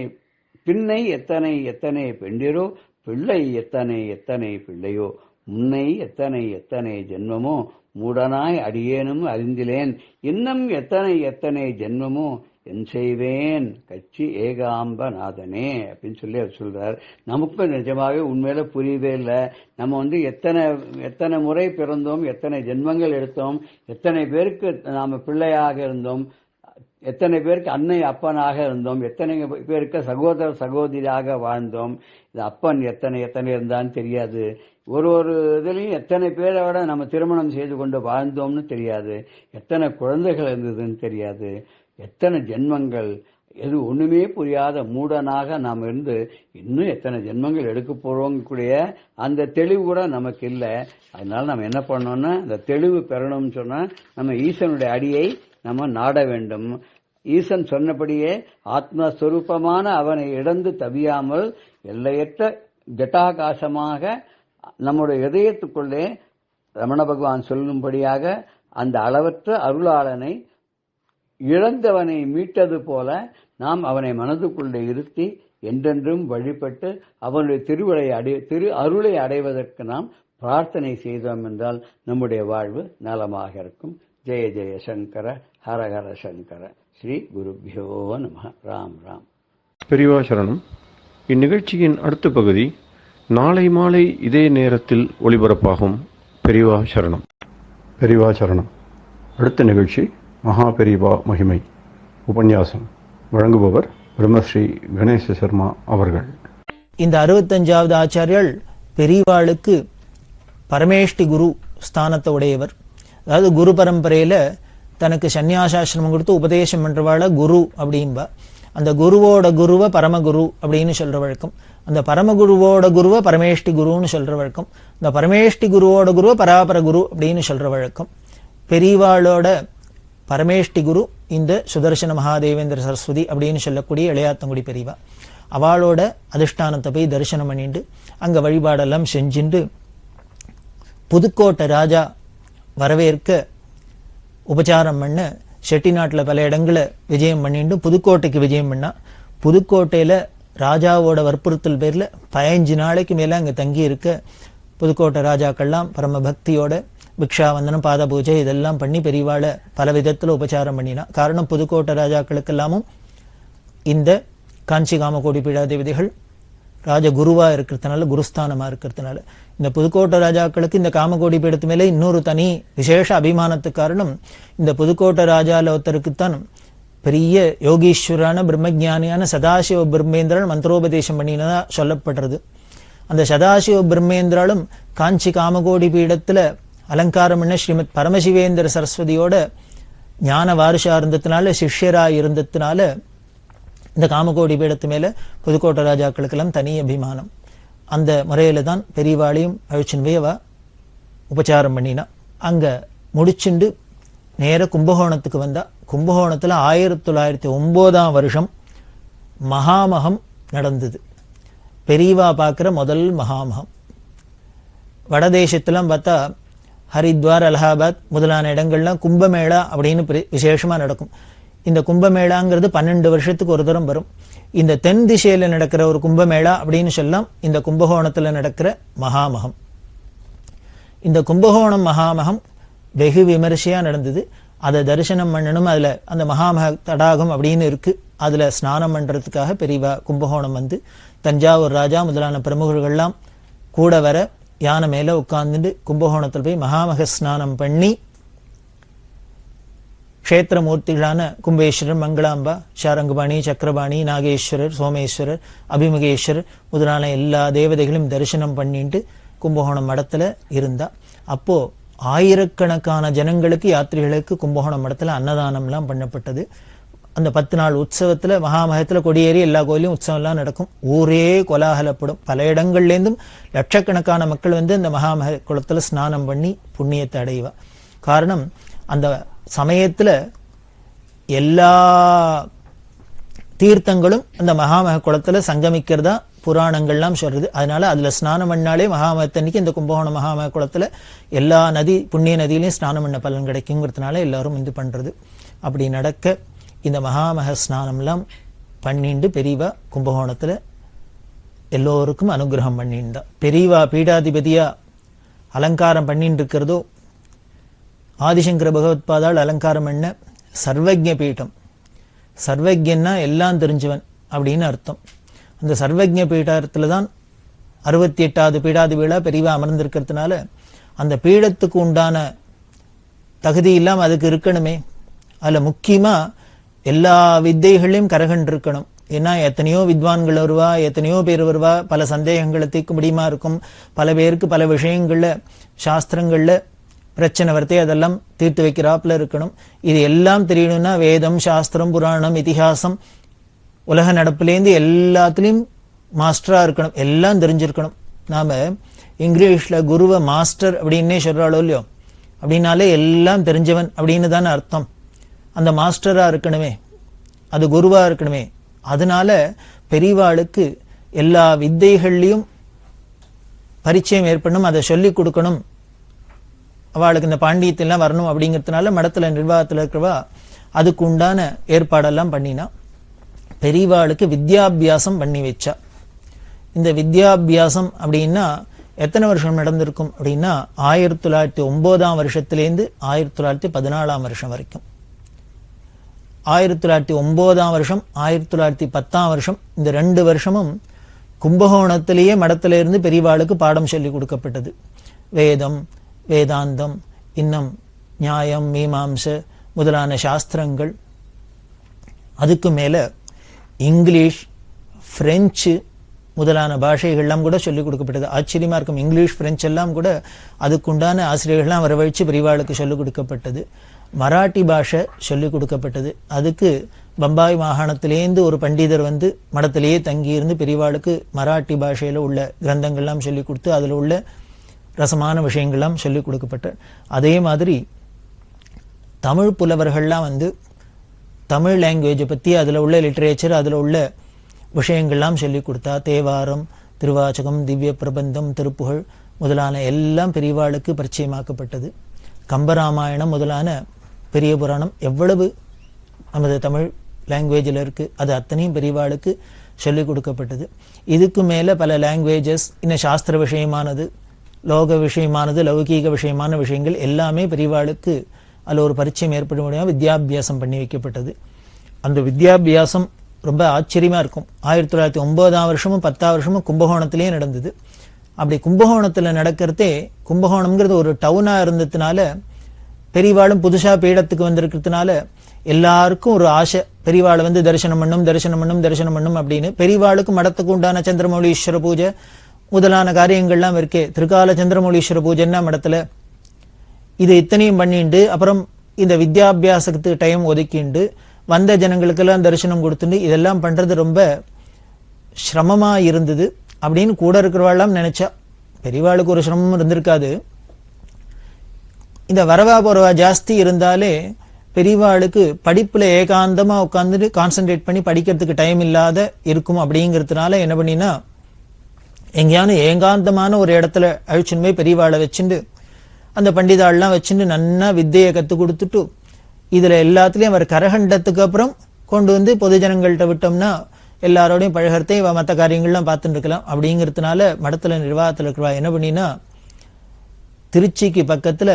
பின்னை எத்தனை எத்தனை பெண்டிரோ, பிள்ளை எத்தனை எத்தனை பிள்ளையோ, முன்னை எத்தனை எத்தனை ஜென்மமோ, மூடனாய் அடியேனும் அறிந்திலேன், இன்னும் எத்தனை எத்தனை ஜென்மமோ என் செய்வேன் கட்சி ஏகாம்பநாதனே அப்படின்னு சொல்லி அவர் சொல்றார். நமக்கு நிஜமாவே உண்மையில புரியவே இல்லை. நம்ம எத்தனை முறை பிறந்தோம், எத்தனை ஜென்மங்கள் எடுத்தோம், எத்தனை பேருக்கு நாம பிள்ளையாக இருந்தோம், எத்தனை பேருக்கு அன்னை அப்பனாக இருந்தோம், எத்தனை பேருக்கு சகோதர சகோதரியாக வாழ்ந்தோம். இது அப்பன் எத்தனை எத்தனை இருந்தான்னு தெரியாது, ஒரு இதுலயும் எத்தனை பேரை விட நம்ம திருமணம் செய்து கொண்டு வாழ்ந்தோம்னு தெரியாது, எத்தனை குழந்தைகள் இருந்ததுன்னு தெரியாது, எத்தனை ஜென்மங்கள், எது ஒண்ணுமே புரியாத மூடனாக நாம் இருந்து இன்னும் எத்தனை ஜென்மங்கள் எடுக்க போறோங்கக்கூடிய அந்த தெளிவு கூட நமக்கு இல்லை. அதனால நம்ம என்ன பண்ணோம்னா அந்த தெளிவு பெறணும்னு சொன்னா நம்ம ஈசனுடைய அடியை நம்ம நாட வேண்டும். ஈசன் சொன்னபடியே ஆத்மஸ்வரூபமான அவனை இழந்து தவியாமல் எல்லையற்ற ஜட்டாகாசமாக நம்முடைய இதயத்துக்குள்ளே ரமண பகவான் சொல்லும்படியாக அந்த அளவற்ற அருளாளனை இழந்தவனை மீட்டது போல நாம் அவனை மனதுக்குள்ளே இருத்தி என்றென்றும் வழிபட்டு அவனுடைய திரு அருளை அடைவதற்கு நாம் பிரார்த்தனை செய்தோம் என்றால் நம்முடைய வாழ்வு நலமாக இருக்கும். ஜெய ஜெய சங்கர ஹர ஹர சங்கர. ஸ்ரீ குருபியோ நம. ராம் ராம். பெரியவா சரணம். இந்நிகழ்ச்சியின் அடுத்த பகுதி நாளை மாலை இதே நேரத்தில் ஒளிபரப்பாகும். பெரியவா சரணம். பெரியவா சரணம். அடுத்த நிகழ்ச்சி மகா பெரியவா மகிமை உபன்யாசம். வழங்குபவர் பிரம்மஸ்ரீ கணேச சர்மா அவர்கள். இந்த 65வது ஆச்சாரியர் பெரியவாளுக்கு பரமேஷ்டி குரு ஸ்தானத்தை உடையவர். அதாவது குரு பரம்பரையில தனக்கு சன்னியாசாசிரமம் கொடுத்து உபதேசம் பண்றவாள குரு அப்படின்பா. அந்த குருவோட குருவை பரமகுரு அப்படின்னு சொல்ற வழக்கம். அந்த பரமகுருவோட குருவை பரமேஷ்டி குருன்னு சொல்ற வழக்கம். இந்த பரமேஷ்டி குருவோட குருவை பராபர குரு அப்படின்னு சொல்ற வழக்கம். பெரியவாளோட பரமேஷ்டி குரு இந்த சுதர்சன மகாதேவேந்திர சரஸ்வதி அப்படின்னு சொல்லக்கூடிய இளையாத்தங்குடி பெரியவா. அவளோட அதிஷ்டானத்தை போய் தரிசனம் பண்ணிட்டு அங்க வழிபாடெல்லாம் செஞ்சுட்டு புதுக்கோட்டை ராஜா வரவேற்க உபச்சாரம் பண்ண செட்டிநாட்டில் பல இடங்களை விஜயம் பண்ணிட்டு புதுக்கோட்டைக்கு விஜயம் பண்ணா. புதுக்கோட்டையில ராஜாவோட வற்புறுத்தல் பேர்ல 15 நாளைக்கு மேல அங்க தங்கி இருக்க புதுக்கோட்டை ராஜாக்கள்லாம் பரம பக்தியோட பிக்ஷாவந்தனம் பாத பூஜை இதெல்லாம் பண்ணி பெரியவாளை பல விதத்துல உபச்சாரம் பண்ணினா. காரணம் புதுக்கோட்டை ராஜாக்களுக்கெல்லாமும் இந்த காஞ்சி காமகோடி பீடாதிபதிகள் ராஜகுருவாக இருக்கிறதுனால, குருஸ்தானமாக இருக்கிறதுனால. இந்த புதுக்கோட்டை ராஜாக்களுக்கு இந்த காமகோடி பீடத்து மேலே இன்னொரு தனி விசேஷ அபிமானத்துக்கு காரணம், இந்த புதுக்கோட்டை ராஜால ஒருத்தருக்குத்தான் பெரிய யோகீஸ்வரான பிரம்மஜானியான சதாசிவ பிரம்மேந்திரன் மந்திரோபதேசம் பண்ணினதா சொல்லப்படுறது. அந்த சதாசிவ பிரம்மேந்திராலும் காஞ்சி காமகோடி பீடத்துல அலங்காரம் பண்ண ஸ்ரீமத் பரமசிவேந்திர சரஸ்வதியோட ஞான வாரிசா இருந்ததுனால, சிஷ்யரா இருந்ததுனால இந்த காமகோடி பீடத்து மேல புதுக்கோட்டை ராஜாக்களுக்கெல்லாம் தனி அபிமானம். அந்த முறையில தான் பெரியவாளையும் அழிச்சுன்னு போய் அவ உபச்சாரம் பண்ணினா. அங்க முடிச்சுண்டு நேர கும்பகோணத்துக்கு வந்தா. கும்பகோணத்துல 1909 வருஷம் மகாமகம் நடந்தது. பெரியவா பார்க்குற முதல் மகாமகம். வடதேசத்துலாம் பார்த்தா ஹரித்வார், அலகாபாத் முதலான இடங்கள்லாம் கும்பமேளா அப்படின்னு விசேஷமா நடக்கும். இந்த கும்பமேளாங்கிறது 12 வருஷத்துக்கு ஒரு தரம் வரும். இந்த தென் திசையில நடக்கிற ஒரு கும்பமேளா அப்படின்னு சொல்லலாம் இந்த கும்பகோணத்துல நடக்கிற மகாமகம். இந்த கும்பகோணம் மகாமகம் வெகு விமரிசையா நடந்தது. அதை தரிசனம் பண்ணணும். அதுல அந்த மகாமக தடாகம் அப்படின்னு இருக்கு, அதுல ஸ்நானம் பண்றதுக்காக பெரியவா கும்பகோணம் வந்து தஞ்சாவூர் ராஜா முதலான பிரமுகர்கள்லாம் கூட வர யானை மேல உட்கார்ந்துட்டு கும்பகோணத்தில் போய் மகாமக ஸ்நானம் பண்ணி க்ஷேத்திரமூர்த்திகளான கும்பேஸ்வரர், மங்களாம்பா, சாரங்கபாணி, சக்கரபாணி, நாகேஸ்வரர், சோமேஸ்வரர், அபிமுகேஸ்வரர் முதலான எல்லா தேவதைகளையும் தரிசனம் பண்ணிட்டு கும்பகோணம் மடத்துல இருந்தா. அப்போ ஆயிரக்கணக்கான ஜனங்களுக்கு, யாத்திரிகளுக்கு கும்பகோணம் மடத்துல அன்னதானம்லாம் பண்ணப்பட்டது. அந்த 10 நாள் உற்சவத்துல மகாமகத்துல கொடியேறி எல்லா கோயிலையும் உற்சவம்லாம் நடக்கும். ஊரே கோலாகலப்படும். பல இடங்கள்லேருந்தும் லட்சக்கணக்கான மக்கள் வந்து அந்த மகாமக குளத்துல ஸ்நானம் பண்ணி புண்ணியத்தை அடைவா. காரணம், அந்த சமயத்துல எல்லா தீர்த்தங்களும் அந்த மகாமக குளத்துல சங்கமிக்கிறதா புராணங்கள்லாம் சொல்றது. அதனால அதுல ஸ்நானம் பண்ணாலே மகாமகத்தன்னைக்கு இந்த கும்பகோணம் மகாமக குளத்துல எல்லா நதி, புண்ணிய நதியிலையும் ஸ்நானம் பண்ண பலன் கிடைக்குங்கிறதுனால எல்லாரும் இது பண்றது. அப்படி நடக்க இந்த மகாமக ஸ்நானம்லாம் பண்ணிண்டு பெரியவா கும்பகோணத்துல எல்லோருக்கும் அனுகிரகம் பண்ணியிருந்தா. பெரியவா பீடாதிபதியா அலங்காரம் பண்ணிட்டு இருக்கிறதோ ஆதிசங்கர பகவத்பாதால் அலங்காரம் பண்ண சர்வஜ்ஞ பீட்டம். சர்வஜ்யன்னா எல்லாம் தெரிஞ்சவன் அப்படின்னு அர்த்தம். அந்த சர்வஜ்ஞ பீடத்துல தான் 68வது பீடாதிபதியா பெரியவா அமர்ந்திருக்கிறதுனால அந்த பீடத்துக்கு உண்டான தகுதி இல்லாம அதுக்கு இருக்கணுமே. அதுல முக்கியமா எல்லா வித்தைகளையும் கரகண்டு இருக்கணும். ஏன்னா எத்தனையோ வித்வான்கள் வருவா, எத்தனையோ பேர் வருவா, பல சந்தேகங்களை தீர்க்க முடியுமா இருக்கும். பல பேருக்கு பல விஷயங்கள்ல சாஸ்திரங்கள்ல பிரச்சனை வரத்தே அதெல்லாம் தீர்த்து வைக்கிறாப்புல இருக்கணும். இது எல்லாம் தெரியணும்னா வேதம், சாஸ்திரம், புராணம், இதிகாசம், உலக நடப்புலேருந்து எல்லாத்துலேயும் மாஸ்டரா இருக்கணும். எல்லாம் தெரிஞ்சிருக்கணும். நாம இங்கிலீஷ்ல குருவை மாஸ்டர் அப்படின்னே சொல்றாளோ இல்லையோ, அப்படின்னாலே எல்லாம் தெரிஞ்சவன் அப்படின்னு தானே அர்த்தம். அந்த மாஸ்டரா இருக்கணுமே, அது குருவா இருக்கணுமே. அதனால பெரியவாளுக்கு எல்லா வித்தைகள்லையும் பரிச்சயம் ஏற்படணும், அதை சொல்லிக் கொடுக்கணும். அவளுக்கு இந்த பாண்டியத்தெல்லாம் வரணும் அப்படிங்கிறதுனால மடத்துல நிர்வாகத்தில் இருக்கிறவா அதுக்கு உண்டான ஏற்பாடெல்லாம் பண்ணினா. பெரியவாளுக்கு வித்யாபியாசம் பண்ணி வச்சா. இந்த வித்யாபியாசம் அப்படின்னா எத்தனை வருஷம் நடந்திருக்கும் அப்படின்னா 1909 வருஷத்திலேருந்து 1914 வருஷம் வரைக்கும். 1909 வருஷம் 1910 வருஷம் இந்த 2 வருஷமும் கும்பகோணத்திலேயே மடத்திலிருந்து பெரியவாளுக்கு பாடம் சொல்லி கொடுக்கப்பட்டது. வேதம், வேதாந்தம், இன்னும் நியாயம், மீமாம்ச முதலான சாஸ்திரங்கள். அதுக்கு மேல இங்கிலீஷ், பிரெஞ்சு முதலான பாஷைகள்லாம் கூட சொல்லிக் கொடுக்கப்பட்டது. ஆச்சரியமா இருக்கும். இங்கிலீஷ், பிரெஞ்சு எல்லாம் கூட அதுக்குண்டான ஆசிரியர்கள்லாம் வரவழைச்சு பெரியவாளுக்கு சொல்லிக் கொடுக்கப்பட்டது. மராட்டி பாஷை சொல்லிக் கொடுக்கப்பட்டது. அதுக்கு பம்பாய் மாகாணத்திலேருந்து ஒரு பண்டிதர் வந்து மடத்திலேயே தங்கியிருந்து பெரியவாளுக்கு மராட்டி பாஷையில உள்ள கிரந்தங்கள்லாம் சொல்லிக் கொடுத்து அதுல உள்ள ரசமான விஷயங்கள்லாம் சொல்லிக் கொடுக்கப்பட்ட. அதே மாதிரி தமிழ் புலவர்கள்லாம் வந்து தமிழ் லாங்குவேஜை பத்தி அதுல உள்ள லிட்ரேச்சர், அதுல உள்ள விஷயங்கள்லாம் சொல்லிக் கொடுத்தா. தேவாரம், திருவாச்சகம், திவ்ய பிரபந்தம், திருப்புகழ் முதலான எல்லாம் பெரியவாளுக்கு பரிச்சயமாக்கப்பட்டது. கம்பராமாயணம் முதலான பெரிய புராணம் எவ்வளவு நமது தமிழ் லாங்குவேஜில் இருக்கு, அது அத்தனையும் பெரியவாளுக்கு சொல்லிக் கொடுக்கப்பட்டது. இதுக்கு மேல பல லாங்குவேஜஸ், இன்னும் சாஸ்திர விஷயமானது, லோக விஷயமானது, லௌகீக விஷயமான விஷயங்கள் எல்லாமே பெரியவாளுக்கு அதில் ஒரு பரிச்சயம் ஏற்பட முடியாமல் வித்யாபியாசம் பண்ணி வைக்கப்பட்டது. அந்த வித்யாபியாசம் ரொம்ப ஆச்சரியமா இருக்கும். 1909ஆம் வருஷமும் 10ஆம் வருஷமும் கும்பகோணத்திலேயே நடந்தது. அப்படி கும்பகோணத்துல நடக்கிறதே, கும்பகோணம்ங்கிறது ஒரு டவுனா இருந்ததுனால, பெரியவாளும் புதுசா பீடத்துக்கு வந்திருக்கிறதுனால எல்லாருக்கும் ஒரு ஆசை, பெரியவாளை வந்து தரிசனம் பண்ணும் அப்படின்னு. பெரியவாளுக்கும் மடத்துக்கு உண்டான சந்திரமௌலீஸ்வர பூஜை முதலான காரியங்கள்லாம் இருக்கே. திருக்கால சந்திரமௌலீஸ்வர பூஜைன்னா மடத்துல இது இத்தனையும் பண்ணிண்டு, அப்புறம் இந்த வித்யாபியாசத்துக்கு டைம் ஒதுக்கிண்டு வந்த ஜனங்களுக்கெல்லாம் தரிசனம் கொடுத்துட்டு இதெல்லாம் பண்றது ரொம்ப சிரமமா இருந்தது அப்படின்னு கூட இருக்கிறவாள்லாம் நினைச்சா. பெரியவாளுக்கு ஒரு சிரமமும் இருந்திருக்காது. இந்த வரவா போறவா ஜாஸ்தி இருந்தாலே பெரியவாளுக்கு படிப்புல ஏகாந்தமா உட்காந்துட்டு கான்சென்ட்ரேட் பண்ணி படிக்கிறதுக்கு டைம் இல்லாத இருக்கும். அப்படிங்கிறதுனால என்ன பண்ணினா, எங்கேயான ஏகாந்தமான ஒரு இடத்துல அழிச்சுன்னு போய் பெரியவாளை வச்சுட்டு அந்த பண்டிதாள்லாம் வச்சுட்டு நன்னா வித்தையை கத்து கொடுத்துட்டு, இதுல எல்லாத்துலயும் அவர் கரகண்டத்துக்கு அப்புறம் கொண்டு வந்து பொது ஜனங்கள்கிட்ட விட்டோம்னா எல்லாரோடையும் பழகிறதே மற்ற காரியங்கள்லாம் பார்த்துட்டு இருக்கலாம். அப்படிங்கிறதுனால மடத்துல நிர்வாகத்தில் இருக்கிறவா என்ன பண்ணினா, திருச்சிக்கு பக்கத்துல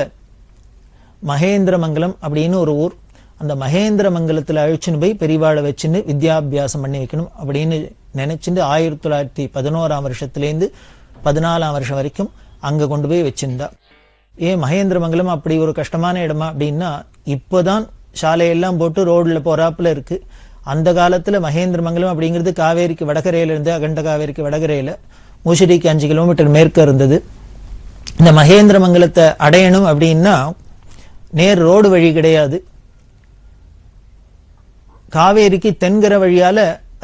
மகேந்திரமங்கலம் அப்படின்னு ஒரு ஊர், அந்த மகேந்திரமங்கலத்துல அழிச்சுன்னு போய் பெரியவாளை வச்சுன்னு வித்யாபியாசம் பண்ணி வைக்கணும் அப்படின்னு நினைச்சுட்டு 1911ஆம் வருஷத்துலேருந்து 14ஆம் வருஷம் வரைக்கும் அங்க கொண்டு போய் வச்சிருந்தா. ஏன் மகேந்திரமங்கலம் அப்படி ஒரு கஷ்டமான இடமா அப்படின்னா, இப்போதான் சாலையெல்லாம் போட்டு ரோட்ல போறாப்புல இருக்கு. அந்த காலத்துல மகேந்திரமங்கலம் அப்படிங்கிறது காவேரிக்கு வடகரையில இருந்து, அகண்ட காவேரிக்கு வடகரையில முசிறிக்கு 5 கிலோமீட்டர் மேற்க இருந்தது. இந்த மகேந்திரமங்கலத்தை அடையணும் அப்படின்னா நேர் ரோடு வழி கிடையாது. காவேரிக்கு தென்கர வழியால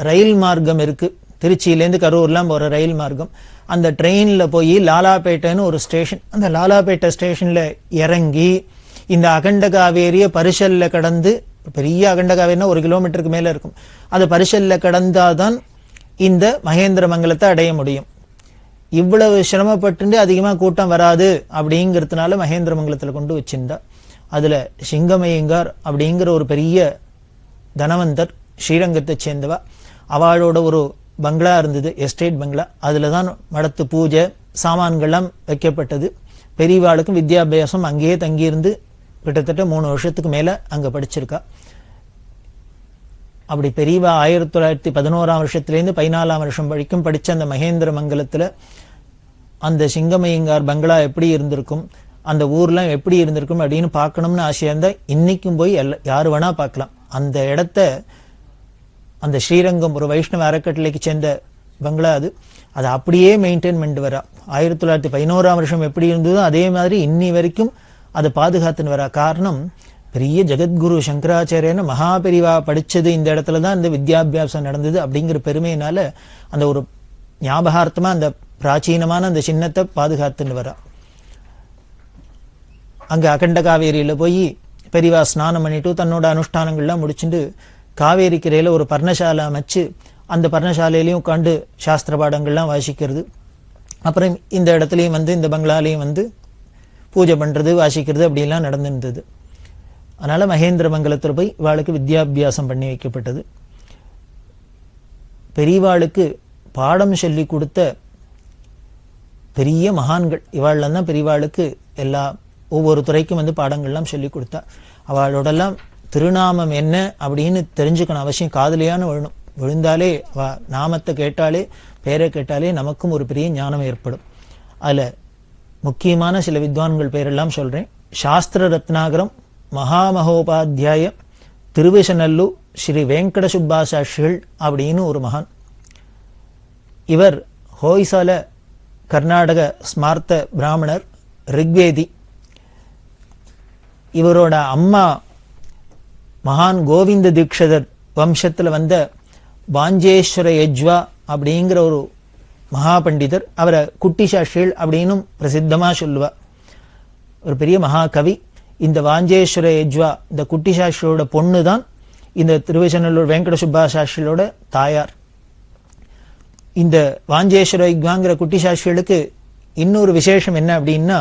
ரயில் மார்க்கம் இருக்கு. திருச்சியிலேருந்து கரூர்லாம் போற ரயில் மார்க்கம். அந்த ட்ரெயின்ல போய் லாலாப்பேட்டைன்னு ஒரு ஸ்டேஷன், அந்த லாலாப்பேட்டை ஸ்டேஷன்ல இறங்கி இந்த அகண்ட காவேரிய பரிசல்ல கடந்து, பெரிய அகண்ட காவேரினா 1 கிலோமீட்டருக்கு மேல இருக்கும், அது பரிசல்ல கடந்தாதான் இந்த மகேந்திரமங்கலத்தை அடைய முடியும். இவ்வளவு சிரமப்பட்டு அதிகமா கூட்டம் வராது அப்படிங்கிறதுனால மகேந்திரமங்கலத்துல கொண்டு வச்சிருந்தா. அதுல சிங்கமயங்கார் அப்படிங்கிற ஒரு பெரிய தனவந்தர், ஸ்ரீரங்கத்தை சேர்ந்தவா, அவளோட ஒரு பங்களா இருந்தது, எஸ்டேட் பங்களா. அதுலதான் மடத்து பூஜை சாமான்கள்லாம் வைக்கப்பட்டது. பெரியவாளுக்கும் வித்யாபியாசம் அங்கேயே தங்கியிருந்து கிட்டத்தட்ட 3 வருஷத்துக்கு மேல அங்க படிச்சிருக்கா. அப்படி பெரியவா 1911ஆம் வருஷத்திலேருந்து 14ஆம் வருஷம் வரைக்கும் படிச்ச அந்த மகேந்திரமங்கலத்துல அந்த சிங்கமயங்கார் பங்களா எப்படி இருந்திருக்கும், அந்த ஊர்லாம் எப்படி இருந்திருக்கும் அப்படின்னு பார்க்கணும்னு ஆசையா இருந்தா இன்னைக்கும் போய் யாரு வேணா பார்க்கலாம். அந்த இடத்த, அந்த ஸ்ரீரங்கம் ஒரு வைஷ்ணவ அறக்கட்டளைக்கு சேர்ந்த பங்களா அது, அதை அப்படியே மெயின்டைன் பண்ணிட்டு வரா. 1911ஆம் வருஷம் எப்படி இருந்ததோ அதே மாதிரி இன்னி வரைக்கும் அதை பாதுகாத்துன்னு வரா. காரணம், பெரிய ஜெகத்குரு சங்கராச்சாரியன்னு மகாபெரிவா படிச்சது இந்த இடத்துல தான் இந்த வித்யாபியாசம் நடந்தது அப்படிங்கிற பெருமையினால அந்த ஒரு ஞாபகார்த்தமா அந்த பிராச்சீனமான அந்த சின்னத்தை பாதுகாத்துன்னு வரா. அங்க அகண்ட காவேரியில போய் பெரியவா ஸ்நானம் பண்ணிட்டு தன்னோட அனுஷ்டானங்கள்லாம் முடிச்சுட்டு காவேரி கரையில ஒரு பர்ணசாலை அமைச்சு அந்த பர்ணசாலையிலையும் உட்காந்து சாஸ்திர பாடங்கள்லாம் வாசிக்கிறது. அப்புறம் இந்த இடத்துலையும் வந்து இந்த பங்களாலையும் வந்து பூஜை பண்றது வாசிக்கிறது அப்படிலாம் நடந்துருந்தது. அதனால மகேந்திரமங்கலத்தில் போய் இவாளுக்கு வித்யாபியாசம் பண்ணி வைக்கப்பட்டது. பெரியவாளுக்கு பாடம் சொல்லி கொடுத்த பெரிய மகான்கள் இவாள்லாம் தான் பெரியவாளுக்கு எல்லா ஒவ்வொரு துறைக்கும் வந்து பாடங்கள்லாம் சொல்லி கொடுத்தா. அவளோடெல்லாம் திருநாமம் என்ன அப்படின்னு தெரிஞ்சுக்கணும் அவசியம். காதலியான விழணும், விழுந்தாலே அவ நாமத்தை கேட்டாலே, பேரை கேட்டாலே நமக்கும் ஒரு பெரிய ஞானம் ஏற்படும். அதுல முக்கியமான சில வித்வான்கள் பேரெல்லாம் சொல்றேன். சாஸ்திர ரத்னாகரம் மகாமகோபாத்தியாய திருவிசநல்லூர் ஸ்ரீ வெங்கட சுப்பாசாஸ்திரிகள் அப்படின்னு ஒரு மகான். இவர் ஹோய்சால கர்நாடக ஸ்மார்த்த பிராமணர், ரிக்வேதி. இவரோட அம்மா மகான் கோவிந்த தீக்ஷதர் வம்சத்துல வந்த வாஞ்சேஸ்வர யஜ்வா அப்படிங்கிற ஒரு மகா பண்டிதர். அவரை குட்டி சாஸ்திரிகள் அப்படின்னும் பிரசித்தமா சொல்லுவா. ஒரு பெரிய மகாகவி. இந்த வாஞ்சேஸ்வர யஜ்வா, இந்த குட்டி சாஸ்திரியோட பொண்ணு தான் இந்த திருவிசநல்லூர் வெங்கட சுப்பா சாஸ்திரியோட தாயார். இந்த வாஞ்சேஸ்வர யஜ்வாங்கிற குட்டி சாஸ்திரிகளுக்கு இன்னொரு விசேஷம் என்ன அப்படின்னா,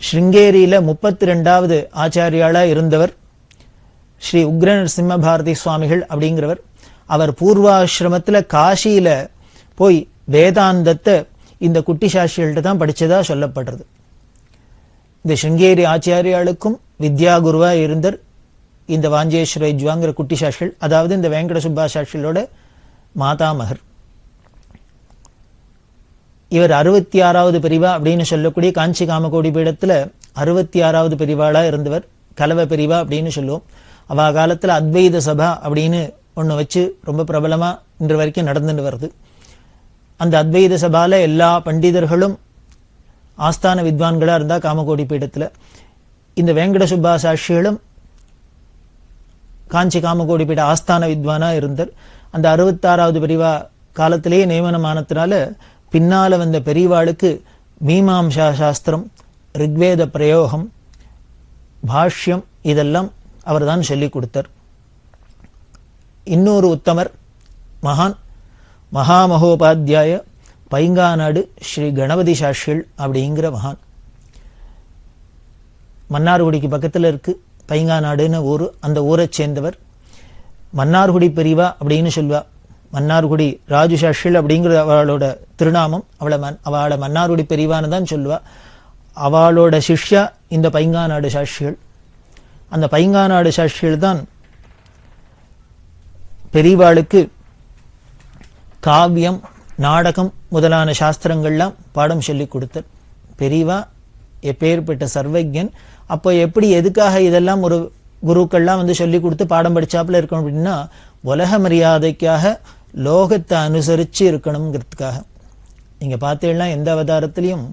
ஸ்ருங்கேரியில 32வது ஆச்சாரியாளா இருந்தவர் ஸ்ரீ உக்ர நரசிம்ம பாரதி சுவாமிகள் அப்படிங்கிறவர். அவர் பூர்வாசிரமத்துல காசியில போய் வேதாந்தத்தை இந்த குட்டி சாஸ்திரிகள்ட்ட தான் படிச்சதா சொல்லப்படுறது. இந்த ஸ்ருங்கேரி ஆச்சாரியாளுக்கும் வித்யா குருவா இருந்தார் இந்த வாஞ்சேஸ்வரஜ்வாங்கிற குட்டி சாட்சிகள், அதாவது இந்த வேங்கட சுப்பா சாட்சிகளோட மாதாமகர். இவர் 66வது பிரிவா அப்படின்னு சொல்லக்கூடிய காஞ்சி காமகோடி பீடத்துல 66வது பிரிவாளா இருந்தவர். கலவ பிரிவா அப்படின்னு சொல்லுவோம். அவ காலத்துல அத்வைத சபா அப்படின்னு ஒண்ணு வச்சு ரொம்ப பிரபலமா இன்று வரைக்கும் நடந்துட்டு வருது. அந்த அத்வைத சபால எல்லா பண்டிதர்களும் ஆஸ்தான வித்வான்களா இருந்தா காமகோடி பீடத்துல. இந்த வேங்கட சுப்பா சாட்சிகளும் காஞ்சி காமகோடி பீட ஆஸ்தான வித்வானா இருந்தார். அந்த 66வது பிரிவா காலத்திலேயே நியமனமானத்தினால பின்னால வந்த பெரியவாளுக்கு மீமாம்சா சாஸ்திரம், ரிக்வேத பிரயோகம், பாஷ்யம் இதெல்லாம் அவர் தான் சொல்லிக் கொடுத்தார். இன்னொரு உத்தமர் மகான் மகாமகோபாத்தியாய பைங்காநாடு ஸ்ரீ கணபதி சாட்சிகள் அப்படிங்கிற மகான். மன்னார்குடிக்கு பக்கத்துல இருக்கு பைங்காநாடுன்னு ஊரு. அந்த ஊரை சேர்ந்தவர். மன்னார்குடி பெரியவா அப்படின்னு சொல்லுவா. மன்னார்குடி ராஜு சாட்சிகள் அப்படிங்கிற அவளோட திருநாமம். அவளை மன்னார்குடி பெரியவான்னு தான் சொல்லுவா. அவளோட சிஷ்யா இந்த பைங்காநாடு சாட்சிகள். அந்த பைங்காநாடு சாட்சிகள் தான் பெரியவாளுக்கு காவியம், நாடகம் முதலான சாஸ்திரங்கள்லாம் பாடம் சொல்லி கொடுத்தார். பெரியவா எப்பேற்பட்ட சர்வஜன். அப்போ எப்படி எதுக்காக இதெல்லாம் ஒரு குருக்கள்லாம் வந்து சொல்லி கொடுத்து பாடம் படிச்சாப்புல இருக்கணும் அப்படின்னா, உலக மரியாதைக்காக லோகத்தை அனுசரிச்சு இருக்கணுங்கிறதுக்காக. நீங்க பார்த்தீங்கன்னா எந்த அவதாரத்திலையும்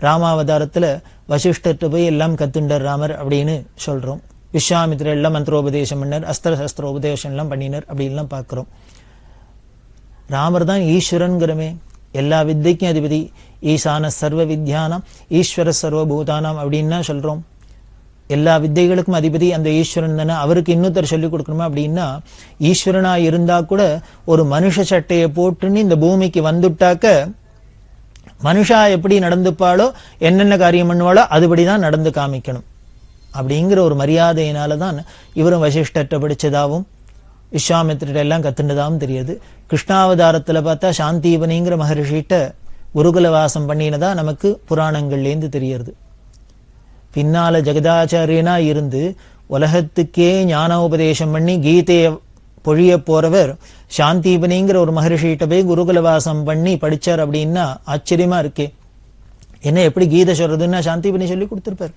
ராமாவதாரத்துல வசிஷ்டர்கிட்ட போய் எல்லாம் கத்துண்டர் ராமர் அப்படின்னு சொல்றோம். விஸ்வாமித்திரர் எல்லாம் மந்திரோபதேசம் பண்ணார், அஸ்திர சஸ்திர உபதேசம் எல்லாம் பண்ணினர் அப்படின்லாம் பார்க்கிறோம். ராமர் தான் ஈஸ்வரன்கிறமே, எல்லா வித்தைக்கும் அதிபதி. ஈசான சர்வ வித்யானாம் ஈஸ்வர சர்வபூதானாம் அப்படின்னா சொல்றோம். எல்லா வித்தைகளுக்கும் அதிபதி அந்த ஈஸ்வரன் தானே. அவருக்கு இன்னொருத்தர் சொல்லிக் கொடுக்கணுமா அப்படின்னா, ஈஸ்வரனா இருந்தா கூட ஒரு மனுஷ சட்டையை போட்டுன்னு இந்த பூமிக்கு வந்துட்டாக்க மனுஷா எப்படி நடந்துப்பாளோ, என்னென்ன காரியம் பண்ணுவாளோ அதுபடிதான் நடந்து காமிக்கணும் அப்படிங்கிற ஒரு மரியாதையினாலதான் இவரும் வசிஷ்டர்கிட்ட படிச்சதாவும் விஸ்வாமித்திரர் எல்லாம் கத்துனதாவும் தெரியுது. கிருஷ்ணாவதாரத்துல பார்த்தா சாந்தீபனிங்கிற மகர்ஷிட்ட குருகுல வாசம் பண்ணினதா நமக்கு புராணங்கள்லேருந்து தெரியறது. பின்னால ஜெகதாச்சாரியனா இருந்து உலகத்துக்கே ஞானோபதேசம் பண்ணி கீதையை பொழிய போறவர் சாந்தீபனிங்கிற ஒரு மகர்ஷிகிட்ட போய் குருகுல வாசம் பண்ணி படிச்சார் அப்படின்னா ஆச்சரியமா இருக்கே. என்ன எப்படி கீதை சொல்றதுன்னா சாந்தீபனி சொல்லி கொடுத்திருப்பார்.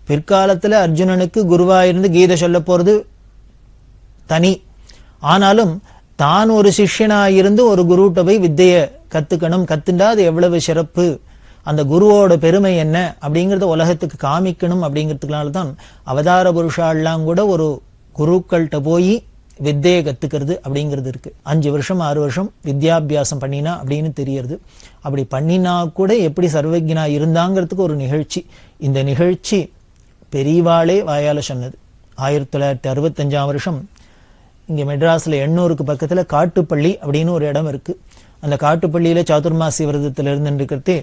பிற்காலத்துல அர்ஜுனனுக்கு குருவா இருந்து கீதை சொல்ல போறது தனி. ஆனாலும் தான் ஒரு சிஷ்யனா இருந்து ஒரு குருட்ட போய் வித்தைய கத்துக்கணும், கத்துண்டா அது எவ்வளவு சிறப்பு, அந்த குருவோட பெருமை என்ன அப்படிங்கறத உலகத்துக்கு காமிக்கணும் அப்படிங்கிறதுனால்தான் அவதார புருஷாலாம் கூட ஒரு குருக்கள்கிட்ட போய் வித்தையை கத்துக்கிறது அப்படிங்கிறது இருக்கு. 5 வருஷம் 6 வருஷம் வித்யாபியாசம் பண்ணினா அப்படின்னு தெரியறது. அப்படி பண்ணினா கூட எப்படி சர்வஜனா இருந்தாங்கிறதுக்கு ஒரு நிகழ்ச்சி. இந்த நிகழ்ச்சி பெரியவாளே வாயால சொன்னது. 1965ஆம் வருஷம் இங்க மெட்ராஸ்ல எண்ணூருக்கு பக்கத்துல காட்டுப்பள்ளி அப்படின்னு ஒரு இடம் இருக்கு. அந்த காட்டுப்பள்ளியில சாதுர்மாசி விரதத்துல இருந்துருக்கிறதே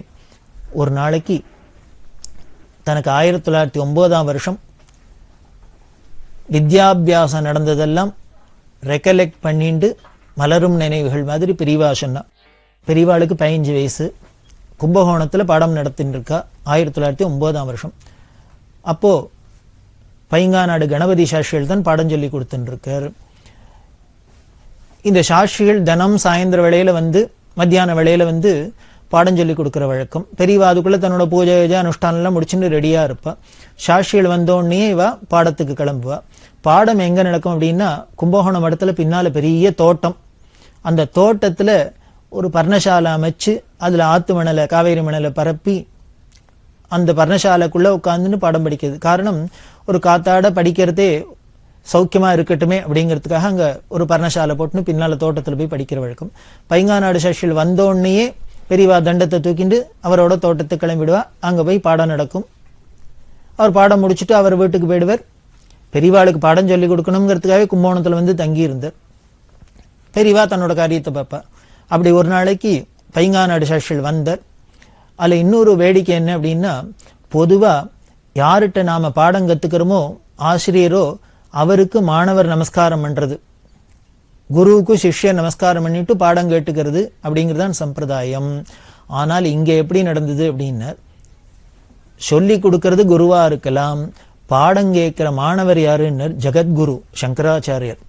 ஒரு நாளைக்கு தனக்கு 1909ஆம் வருஷம் வித்யாபியாசம் நடந்ததெல்லாம் ரெக்கலெக்ட் பண்ணிட்டு மலரும் நினைவுகள் மாதிரி பெரியவா சொன்னா. பெரியவாளுக்கு 15 வயசு. கும்பகோணத்துல பாடம் நடத்தின்னு இருக்கா 1909ஆம் வருஷம். அப்போ பைங்காநாடு கணபதி சாட்சிகள் தான் பாடம் சொல்லி கொடுத்துட்டு இருக்காரு. இந்த சாட்சிகள் தினம் சாயந்தர வேளையில வந்து மத்தியான வேளையில வந்து பாடம் சொல்லி கொடுக்கிற வழக்கம். பெரியவா அதுக்குள்ள தன்னோட பூஜை அனுஷ்டானம் எல்லாம் முடிச்சுட்டு ரெடியா இருப்பா. சாட்சிகள் வந்தோடனே இவா பாடத்துக்கு கிளம்புவா. பாடம் எங்க நடக்கும் அப்படின்னா, கும்பகோணம் இடத்துல பின்னால பெரிய தோட்டம். அந்த தோட்டத்துல ஒரு பர்ணசாலை அமைச்சு அதுல ஆத்து மணலை காவேரி மணலை பரப்பி அந்த பர்ணசாலைக்குள்ள உட்கார்ந்துன்னு பாடம் படிக்கிறது. காரணம், ஒரு காத்தாட படிக்கிறதே சௌக்கியமா இருக்கட்டுமே அப்படிங்கிறதுக்காக அங்க ஒரு பர்ணசாலை போட்டுன்னு பின்னால தோட்டத்துல போய் படிக்கிற வழக்கம். பைங்காநாடு சாட்சிகள் வந்தோடனேயே பெரியவா தண்டத்தை தூக்கிண்டு அவரோட தோட்டத்துக்கு கிளம்பிடுவா. அங்க போய் பாடம் நடக்கும். அவர் பாடம் முடிச்சுட்டு அவர் வீட்டுக்கு போயிடுவார். பெரியவாளுக்கு பாடம் சொல்லி கொடுக்கணுங்கிறதுக்காகவே கும்பகோணத்துல வந்து தங்கி இருந்தார். பெரியவா தன்னோட காரியத்தை பார்ப்பா. அப்படி ஒரு நாளைக்கு பைங்காநாடு சாட்சிகள் வந்தார். அதுல இன்னொரு வேடிக்கை என்ன அப்படின்னா, பொதுவா யார்கிட்ட நாம பாடம் கத்துக்கிறோமோ ஆசிரியரோ அவருக்கு மாணவர் நமஸ்காரம் பண்றது, குருவுக்கு சிஷ்யர் நமஸ்காரம் பண்ணிட்டு பாடம் கேட்டுக்கிறது அப்படிங்கிறதான் சம்பிரதாயம். ஆனால் இங்க எப்படி நடந்தது அப்படின்னா, சொல்லி கொடுக்கறது குருவா இருக்கலாம், பாடம் கேட்கிற மாணவர் யாருன்னு ஜெகத்குரு சங்கராச்சாரியர்.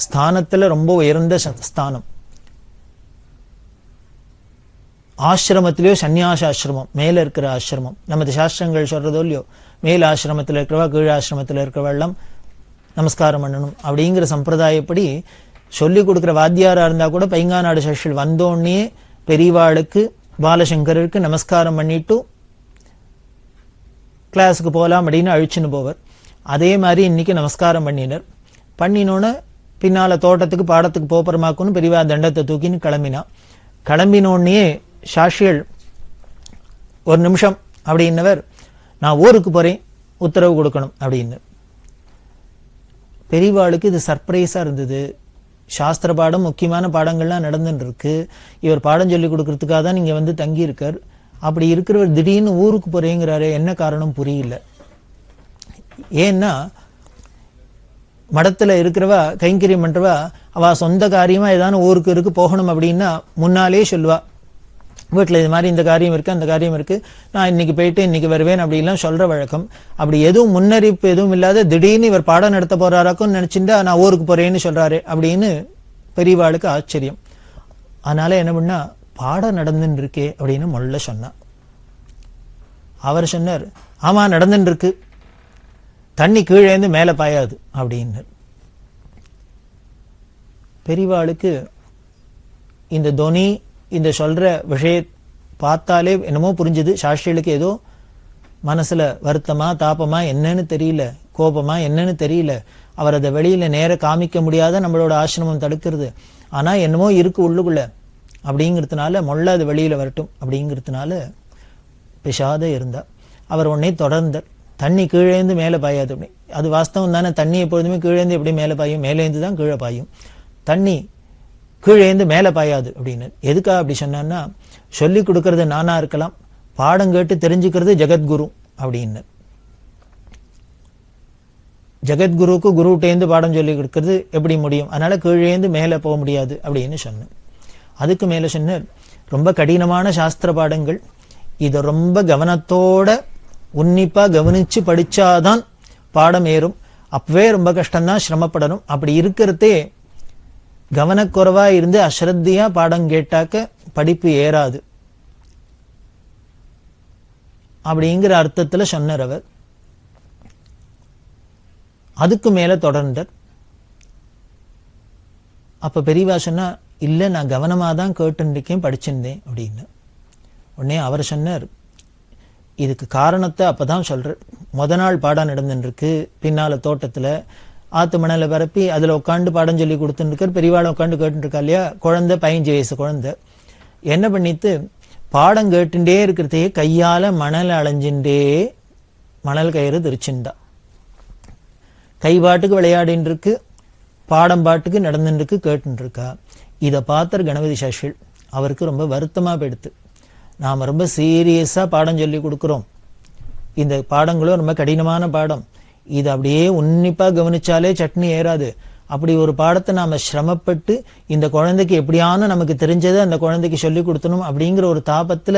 ஸ்தானத்துல ரொம்ப உயர்ந்த ஸ்தானம். ஆசிரமத்திலேயோ சன்னியாச ஆசிரமம், மேல இருக்கிற ஆசிரமம். நமது சாஸ்திரங்கள் சொல்றதோ இல்லையோ, மேல் ஆசிரமத்தில் இருக்கிறவா கீழ் ஆசிரமத்தில் இருக்கிறவெல்லாம் நமஸ்காரம் பண்ணணும் அப்படிங்கிற சம்பிரதாயப்படி சொல்லி கொடுக்குற வாத்தியாரா இருந்தா கூட பைங்காநாடு சஷ்டில் வந்தோடனே பெரியவாளுக்கு பாலசங்கருக்கு நமஸ்காரம் பண்ணிட்டு கிளாஸுக்கு போகலாம் அப்படின்னு அழிச்சுன்னு போவர். அதே மாதிரி இன்னைக்கு நமஸ்காரம் பண்ணினோன்னு பின்னால தோட்டத்துக்கு பாடத்துக்கு போறமாக்குன்னு பெரியவா தண்டத்தை தூக்கின்னு கிளம்பினோடனே சாஷியல் ஒரு நிமிஷம் அப்படின்னவர், நான் ஊருக்கு போறேன், உத்தரவு கொடுக்கணும் அப்படின்னு. பெரியவாளுக்கு இது சர்ப்ரைஸா இருந்தது. சாஸ்திர பாடம், முக்கியமான பாடங்கள்லாம் நடந்துட்டு இருக்கு. இவர் பாடம் சொல்லி கொடுக்கறதுக்காக தான் நீங்க வந்து தங்கி இருக்கார். அப்படி இருக்கிறவர் திடீர்னு ஊருக்கு போறேங்கிறாரு, என்ன காரணம் புரியல. ஏன்னா மடத்துல இருக்கிறவா, கைங்கரியம் பண்றவா, அவ சொந்த காரியமா ஏதாவது ஊருக்கு இருக்கு போகணும் அப்படின்னா முன்னாலே சொல்லுவா, வீட்டில் இது மாதிரி இந்த காரியம் இருக்கு, அந்த காரியம் இருக்கு, நான் இன்னைக்கு போயிட்டு இன்னைக்கு வருவேன் அப்படிலாம் சொல்ற வழக்கம். அப்படி எதுவும் முன்னறிப்பு எதுவும் இல்லாத திடீர்னு இவர் பாடம் நடத்த போறாராக்கும் நினைச்சுட்டா நான் ஊருக்கு போறேன்னு சொல்றாரு அப்படின்னு பெரியவாளுக்கு ஆச்சரியம். அதனால என்ன பண்ணா, பாடம் நடந்துன்னு இருக்கே அப்படின்னு முதல்ல சொன்னா. அவர் சொன்னார், ஆமா நடந்துட்டு இருக்கு, தண்ணி கீழேந்து மேல பாயாது அப்படின்னு. பெரியவாளுக்கு இந்த தொனி, இந்த சொல்ற விஷய பார்த்தாலே என்னமோ புரிஞ்சுது. சாஸ்திரிகளுக்கு ஏதோ மனசுல வருத்தமா தாபமா என்னன்னு தெரியல, கோபமா என்னன்னு தெரியல. அவர் அதை வெளியில நேர காமிக்க முடியாத நம்மளோட ஆசிரமம் தடுக்கிறது. ஆனா என்னமோ இருக்கு உள்ளுக்குள்ள அப்படிங்கிறதுனால மொள்ள அது வெளியில வரட்டும் அப்படிங்கிறதுனால பிசாத இருந்தா. அவர் உடனே தொடர்ந்தார், தண்ணி கீழேந்து மேல பாயாது அப்படி. அது வாஸ்தவம் தானே, தண்ணி எப்பொழுதுமே கீழேந்து எப்படி மேல பாயும், மேலேந்து தான் கீழே பாயும். தண்ணி கீழேந்து மேல பாயாது அப்படின்னு. எதுக்கா அப்படி சொன்னா, சொல்லி கொடுக்கறது நானா இருக்கலாம், பாடம் கேட்டு தெரிஞ்சுக்கிறது ஜெகத்குரு அப்படின்னு. ஜெகத்குருக்கு குருட்டேந்து பாடம் சொல்லி கொடுக்கறது எப்படி முடியும், அதனால கீழேந்து மேல போக முடியாது அப்படின்னு சொன்னேன். அதுக்கு மேல சொன்னார், ரொம்ப கடினமான சாஸ்திர பாடங்கள், இதை ரொம்ப கவனத்தோட உன்னிப்பா கவனிச்சு படிச்சாதான் பாடம் ஏறும். அப்பவே ரொம்ப கஷ்டம்தான், சிரமப்படணும். அப்படி இருக்கிறதே கவனக்குறைவா இருந்து அஸ்ரத்தையா பாடம் கேட்டாக்க படிப்பு ஏறாது அப்படிங்கிற அர்த்தத்துல சொன்னார் அவர். அதுக்கு மேல தொடர்ந்தார். அப்ப பெரியவா சொன்னா, இல்ல நான் கவனமா தான் கேட்டுருக்கேன், படிச்சிருந்தேன் அப்படின்னு. உடனே அவர் சொன்னார், இதுக்கு காரணத்தை அப்பதான் சொல்ற. முத நாள் பாடம் நடந்துருக்கு, பின்னால தோட்டத்துல ஆத்து மணல பரப்பி அதுல உட்காந்து பாடம் சொல்லி கொடுத்துருக்கார். பெரியவாளை உட்காந்து கேட்டு இருக்கா இல்லையா, குழந்தை 15 வயசு குழந்தை என்ன பண்ணிட்டு பாடம் கேட்டுட்டே இருக்கிறதையே கையால மணல் அலைஞ்சுட்டே மணல் கயிறு தெரிச்சுண்டா. கை பாட்டுக்கு விளையாடின்னு இருக்கு, பாடம் பாட்டுக்கு நடந்துட்டு இருக்கு, கேட்டு இருக்கா. இதை பார்த்தார் கணபதி சாஸ்திரி. அவருக்கு ரொம்ப வருத்தமா போயிடுத்து. நாம ரொம்ப சீரியஸா பாடம் சொல்லி கொடுக்கிறோம், இந்த பாடங்களும் ரொம்ப கடினமான பாடம், இது அப்படியே உன்னிப்பா கவனிச்சாலே சட்னி ஏறாது. அப்படி ஒரு பாடத்தை நாம சிரமப்பட்டு இந்த குழந்தைக்கு எப்படியான நமக்கு தெரிஞ்சதை அந்த குழந்தைக்கு சொல்லி கொடுத்தணும் அப்படிங்கிற ஒரு தாபத்துல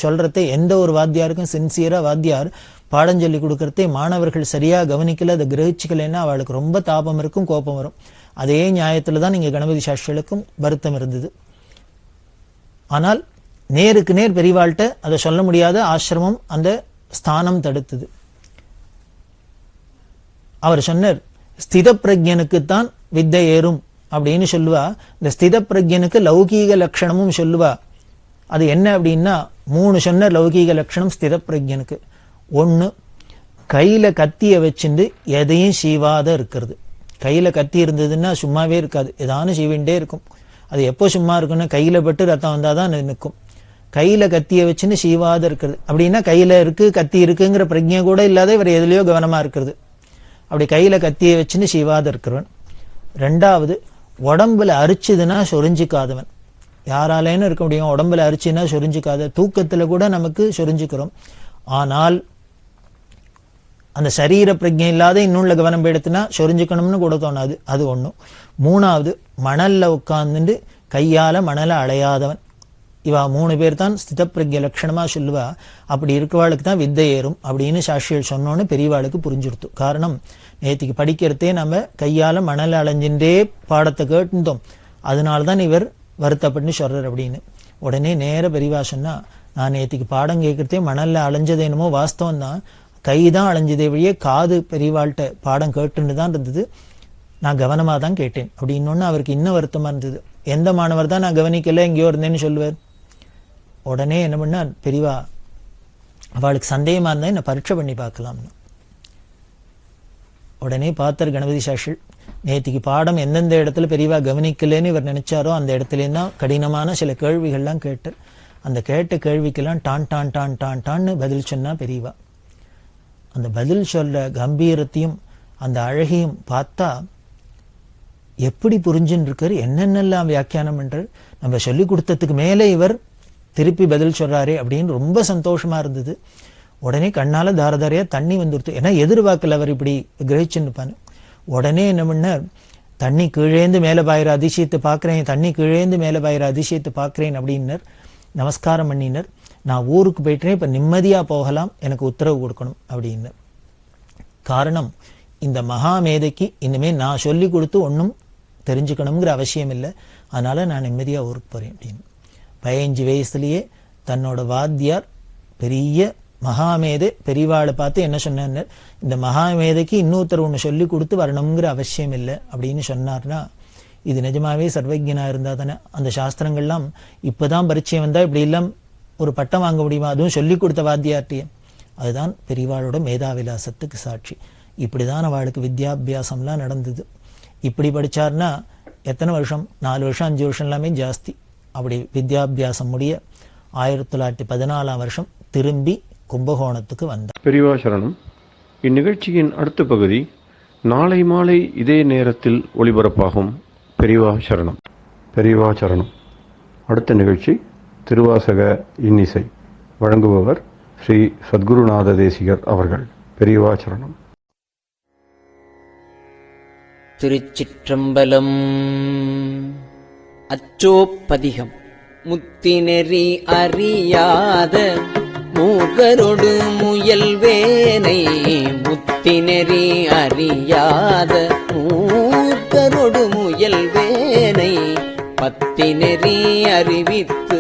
சொல்றதை எந்த ஒரு வாத்தியாருக்கும் சின்சியரா வாத்தியார் பாடம் சொல்லி கொடுக்கறதே மாணவர்கள் சரியா கவனிக்கல, அதை கிரகிச்சுக்கலைன்னா அவளுக்கு ரொம்ப தாபம் இருக்கும், கோபம் வரும். அதே நியாயத்துலதான் நீங்க கணபதி சாஸ்திரிகளுக்கும் வருத்தம் இருந்தது. ஆனால் நேருக்கு நேர் பெரியவாள்கிட்ட அதை சொல்ல முடியாத ஆசிரமம் அந்த ஸ்தானம் தடுத்தது. அவர் சொன்னார், ஸ்தித பிரஜனுக்குத்தான் வித்தை ஏறும் அப்படின்னு சொல்லுவா. இந்த ஸ்தித பிரஜனுக்கு லௌகீக லட்சணமும் சொல்லுவா. அது என்ன அப்படின்னா 3 சொன்ன லௌகீக லட்சணம் ஸ்தித பிரஜனுக்கு. 1, கையில கத்திய வச்சுட்டு எதையும் சீவாத இருக்கிறது. கையில கத்தி இருந்ததுன்னா சும்மாவே இருக்காது, ஏதானும் சீவிண்டே இருக்கும். அது எப்போ சும்மா இருக்குன்னா கையில பட்டு ரத்தம் வந்தாதான் நிற்கும். கையில கத்திய வச்சுன்னு சீவாத இருக்கிறது அப்படின்னா கையில இருக்கு கத்தி இருக்குங்கிற பிரஜை கூட இல்லாத இவர் எதுலயோ கவனமா இருக்கிறது. அப்படி கையில கத்தியை வச்சுன்னு சீவாத இருக்கிறவன். 2வது, உடம்புல அரிச்சுதுன்னா சொரிஞ்சிக்காதவன். யாராலேன்னு இருக்க முடியும், உடம்புல அரிச்சுன்னா சொரிஞ்சிக்காத. தூக்கத்துல கூட நமக்கு சொரிஞ்சுக்கிறோம், ஆனால் அந்த சரீர பிரஜை இல்லாத இன்னுள்ள கவனம் எடுத்துனா சொரிஞ்சுக்கணும்னு கூட தோணாது. அது 1. 3வது, மணல்ல உட்கார்ந்துட்டு கையால மணலை அலையாதவன். இவா 3 பேர் தான் ஸ்திதப்பிரக்ய லட்சணமா சொல்லுவா. அப்படி இருக்கவாளுக்கு தான் வித்தை ஏறும் அப்படின்னு சாஸ்திரிகள் சொன்னோன்னு பெரியவாளுக்கு புரிஞ்சுடுத்து. காரணம், நேத்திக்கு படிக்கிறதே நம்ம கையால மணல் அலைஞ்சின்றே பாடத்தை கேட்டுட்டோம், அதனால்தான் இவர் வருத்தப்பட்டு சொல்றார் அப்படின்னு. உடனே நேர பெரியவா சொன்னா, நான் நேத்திக்கு பாடம் கேட்கறதே மணல்ல அலைஞ்சது என்னமோ வாஸ்தவம் தான், கைதான் அலைஞ்சதே வழியே காது பெரியவாள்கிட்ட பாடம் கேட்டுன்னு தான் இருந்தது, நான் கவனமாக தான் கேட்டேன் அப்படின்னொன்னு அவருக்கு இன்னும் வருத்தமா இருந்தது. எந்த மாணவர் தான் நான் கவனிக்கல எங்கேயோ இருந்தேன்னு சொல்லுவார். உடனே என்ன பண்ணார் பெரியவா, அவளுக்கு சந்தேகமா இருந்தா என்ன பரீட்சை பண்ணி பார்க்கலாம்னு. உடனே பார்த்தார் கணபதி சாஸ்திரி. நேத்திக்கு பாடம் எந்தெந்த இடத்துல பெரியவா கவனிக்கலன்னு இவர் நினைச்சாரோ அந்த இடத்துலேருந்து தான் கடினமான சில கேள்விகள்லாம் கேட்டார். அந்த கேட்ட கேள்விக்கெல்லாம் டான் டான் டான் டான் டான்னு பதில் சொன்னா பெரியவா. அந்த பதில் சொல்ற கம்பீரத்தையும் அந்த அழகையும் பார்த்தா எப்படி புரிஞ்சுன்னு இருக்காரு, என்னென்னலாம் வியாக்கியானம் பண்றாரு, நம்ம சொல்லி கொடுத்ததுக்கு மேலே இவர் திருப்பி பதில் சொல்றாரே அப்படின்னு ரொம்ப சந்தோஷமா இருந்தது. உடனே கண்ணால தாரதாரையா தண்ணி வந்துடுத்து. ஏன்னா எதிர்பார்க்கல அவர் இப்படி கிரகிச்சுன்னுப்பான்னு. உடனே என்ன பண்ணார், தண்ணி கீழேந்து மேலே பாயிற அதிசயத்தை பார்க்குறேன், தண்ணி கீழேந்து மேலே பாயிற அதிசயத்தை பார்க்குறேன் அப்படின்னர். நமஸ்காரம் பண்ணினர். நான் ஊருக்கு போயிட்டேன், இப்போ நிம்மதியாக போகலாம், எனக்கு உத்தரவு கொடுக்கணும் அப்படின்னு. காரணம், இந்த மகாமேதைக்கு இனிமே நான் சொல்லி கொடுத்து ஒன்றும் தெரிஞ்சுக்கணுங்கிற அவசியம் இல்லை, அதனால நான் நிம்மதியாக ஊருக்கு போகிறேன் அப்படின்னு. 15 வயசுலேயே தன்னோட வாத்தியார் பெரிய மகாமேதை பெரியவாளை பார்த்து என்ன சொன்னார், இந்த மகாமேதைக்கு இன்னொருத்தர் ஒன்று சொல்லி கொடுத்து வரணுங்கிற அவசியம் இல்லை அப்படின்னு சொன்னார்னா, இது நிஜமாவே சர்வஜனா இருந்தால் தானே. அந்த சாஸ்திரங்கள்லாம் இப்போதான் பரிச்சயம் வந்தால் இப்படி எல்லாம் ஒரு பட்டம் வாங்க முடியுமா, அதுவும் சொல்லி கொடுத்த வாத்தியார்ட்டியே. அதுதான் பெரியவாளோட மேதாவிலாசத்துக்கு சாட்சி. இப்படிதான் அவளுக்கு வித்யாபியாசம்லாம் நடந்தது. இப்படி படிச்சார்னா எத்தனை வருஷம், 4 வருஷம் 5 வருஷம் எல்லாமே ஜாஸ்தி. அப்படி வித்யாபியாசம் முடிய 1914 வருஷம் திரும்பி கும்பகோணத்துக்கு வந்தார். பெரியவா சரணம். இந்நிகழ்ச்சியின் அடுத்த பகுதி நாளை மாலை இதே நேரத்தில் ஒளிபரப்பாகும். பெரியவா சரணம். பெரியவா சரணம். அடுத்த நிகழ்ச்சி திருவாசக இன்னிசை. வழங்குபவர் ஸ்ரீ சத்குருநாத தேசிகர் அவர்கள். பெரியவா சரணம். திருச்சிற்றம்பலம். அச்சோப்பதிகம். முத்திநெறி அறியாத மூகரொடு முயல்வேனை, முத்திநெறி அறியாத மூகரொடு முயல்வேனை, பத்திநெறி அறிவித்து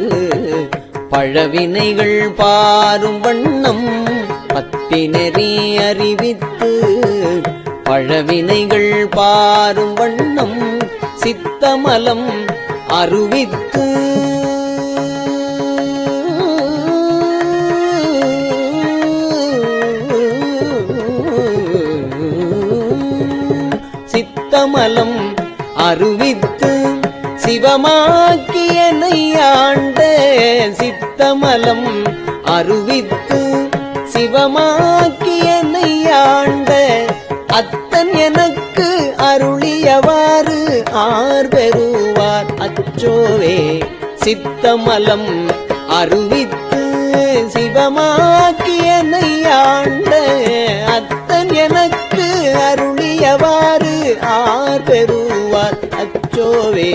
பழவினைகள் பாரும் வண்ணம், பத்திநெறி அறிவித்து பழவினைகள் பாரும் வண்ணம், சித்தமலம் அருவித்து சித்தமலம் அருவித்து சிவமாக்கியனை ஆண்ட, சித்தமலம் அருவித்து சிவமாக்கியனை ஆண்ட, அத்தன் எனக்கு அருளியவாறு ஆர்பெறுவார் அச்சோவே. சித்தமலம் அருவித்து சிவமாக்கியனை ஆண்ட, அத்தன் எனக்கு அருளியவாறு ஆர்பெறுவார் அச்சோவே.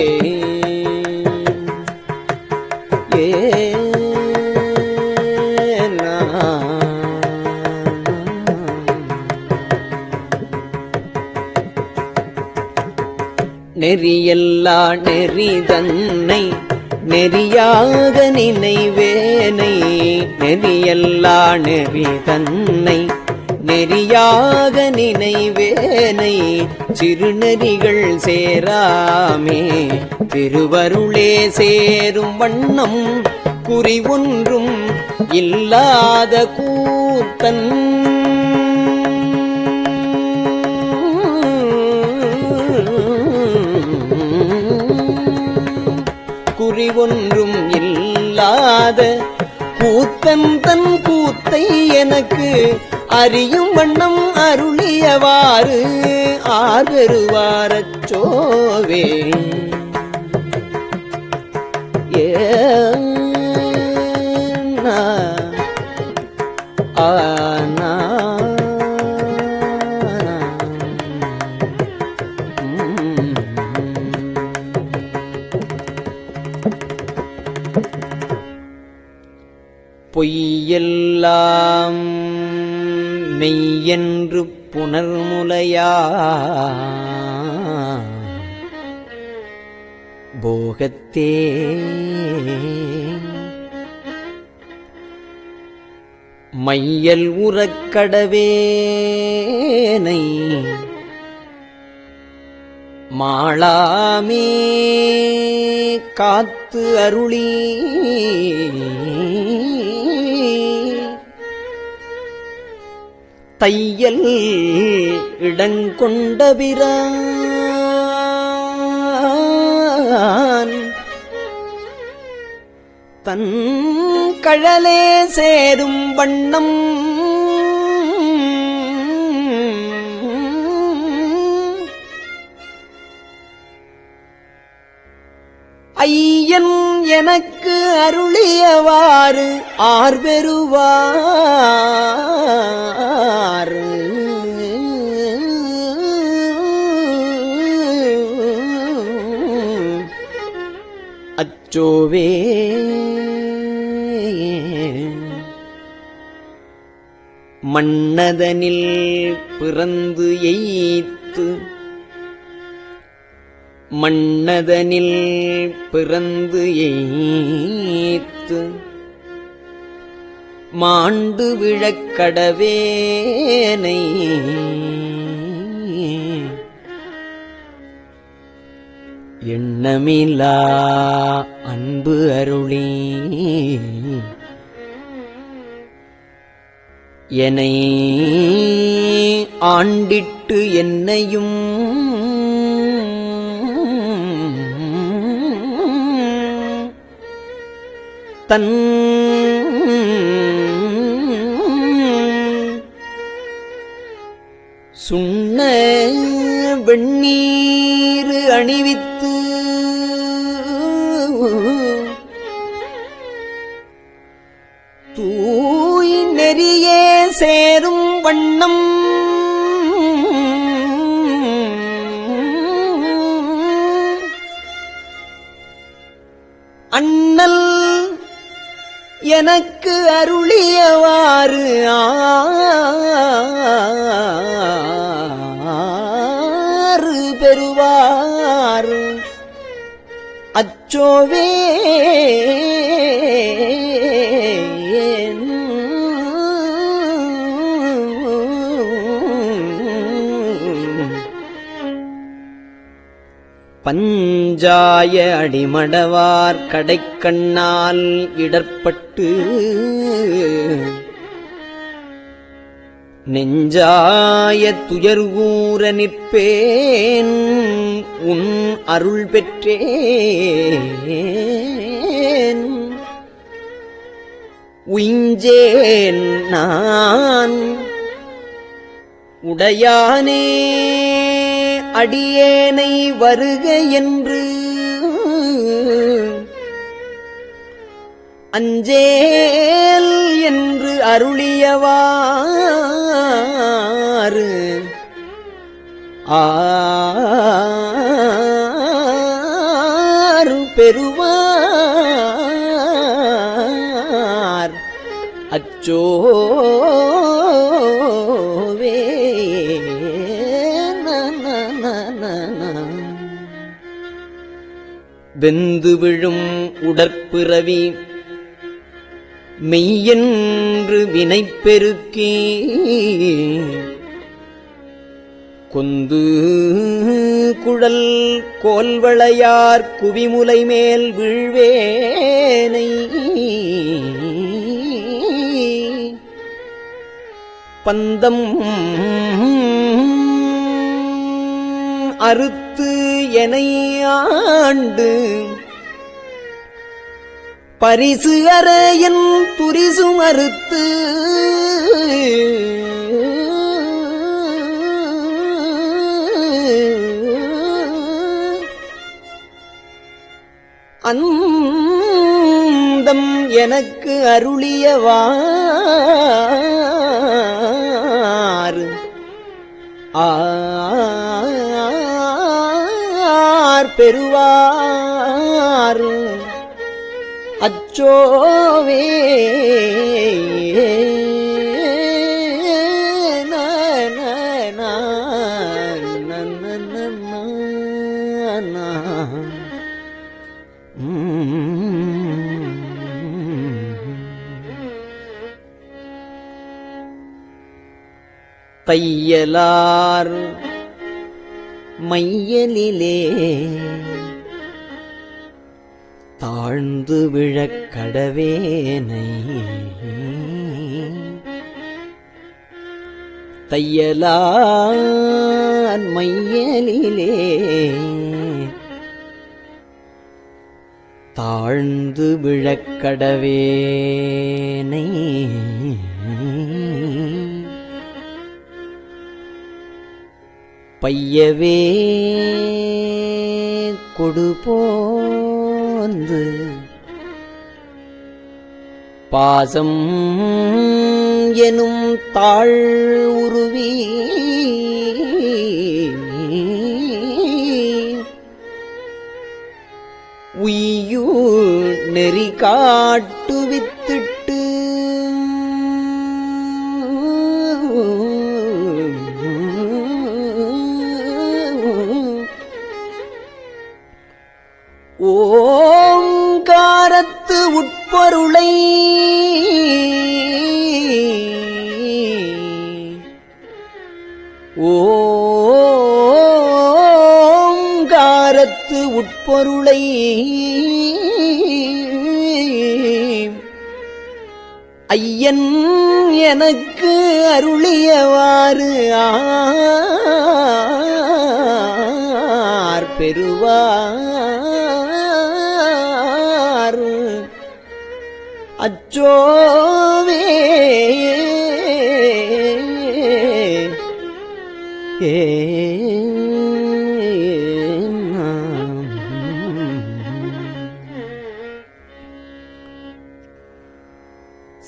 நெறியல்லா நெறி தன்னை நெறியாக நினைவேனை, நெறியல்லா நெறி தன்னை நெறியாக நினைவேனை, சிறுநெறிகள் சேராமே திருவருளே சேரும் வண்ணம், குறி ஒன்றும் இல்லாத கூத்தன் குறி ஒன்றும் இல்லாத கூத்தன் தன் கூத்தை எனக்கு அறியும் வண்ணம் அருளியவாறு ஆர்வருவாரச்சோவே. ஆனா பொய்யெல்லாம் மெய்யென்று புனர்முலையா போகத்தே மையல் உறக்கடவேனை மாளாமே காத்து அருளி தையல் இடங்கொண்டபிரான் தன் கழலே சேரும் வண்ணம் ஐயன் எனக்கு அருளியவாறு ஆர்பெறுவார் அச்சோவே மன்னதனில் பிறந்து எய்த்து மன்னதனில் பிறந்து எய்த்து மாண்டு விழக்கடவேனை எண்ணமிலா அன்பு அருளி என்னை ஆண்டிட்டு என்னையும் தன் சுண்ண வெண்ணீர் அணிவித்து தூய் நெறியே சேரும் வண்ணம் அண்ணல் எனக்கு அருளியவாறு ஆறு பெறுவார் அச்சோவே பஞ்சாய அடிமடவார் கடைக்கண்ணால் இடர்பட்டு நெஞ்சாய துயர்கூற நிற்பேன் உன் அருள் பெற்றேன் உய்ஞ்சேன் நான் உடையானே அடியேனை வருக என்று அஞ்சேல் என்று அருளியவாறு ஆறு பெறுவார் அச்சோவே வெந்து விழும் உடற்பிறவி மெய்யென்று வினைப்பெருக்கி கொந்து குழல் கோல்வளையார் குவிமுலை மேல் வீழ்வேனை பந்தம் அறுத்து எனை ஆண்டு பரிசு அறையன் துரிசு மறுத்து அந்தம் எனக்கு அருளியவாறு ஆர் பெறுவார் அச்சோவே தையலார் மையலிலே தாழ்ந்து விழக் கடவேனை தையலார் மையலிலே தாழ்ந்து விழக் கடவேனை பையவே கொடுபோந்து பாசம் எனும் தாழ் உருவி உய்யூ நெறி காட்டுவித்திட்டு ஓங்காரத்து உட்பொருளை ஓங்காரத்து உட்பொருளை ஐயன் எனக்கு அருளியவாறு ஆர் பெறுவார் அச்சோவே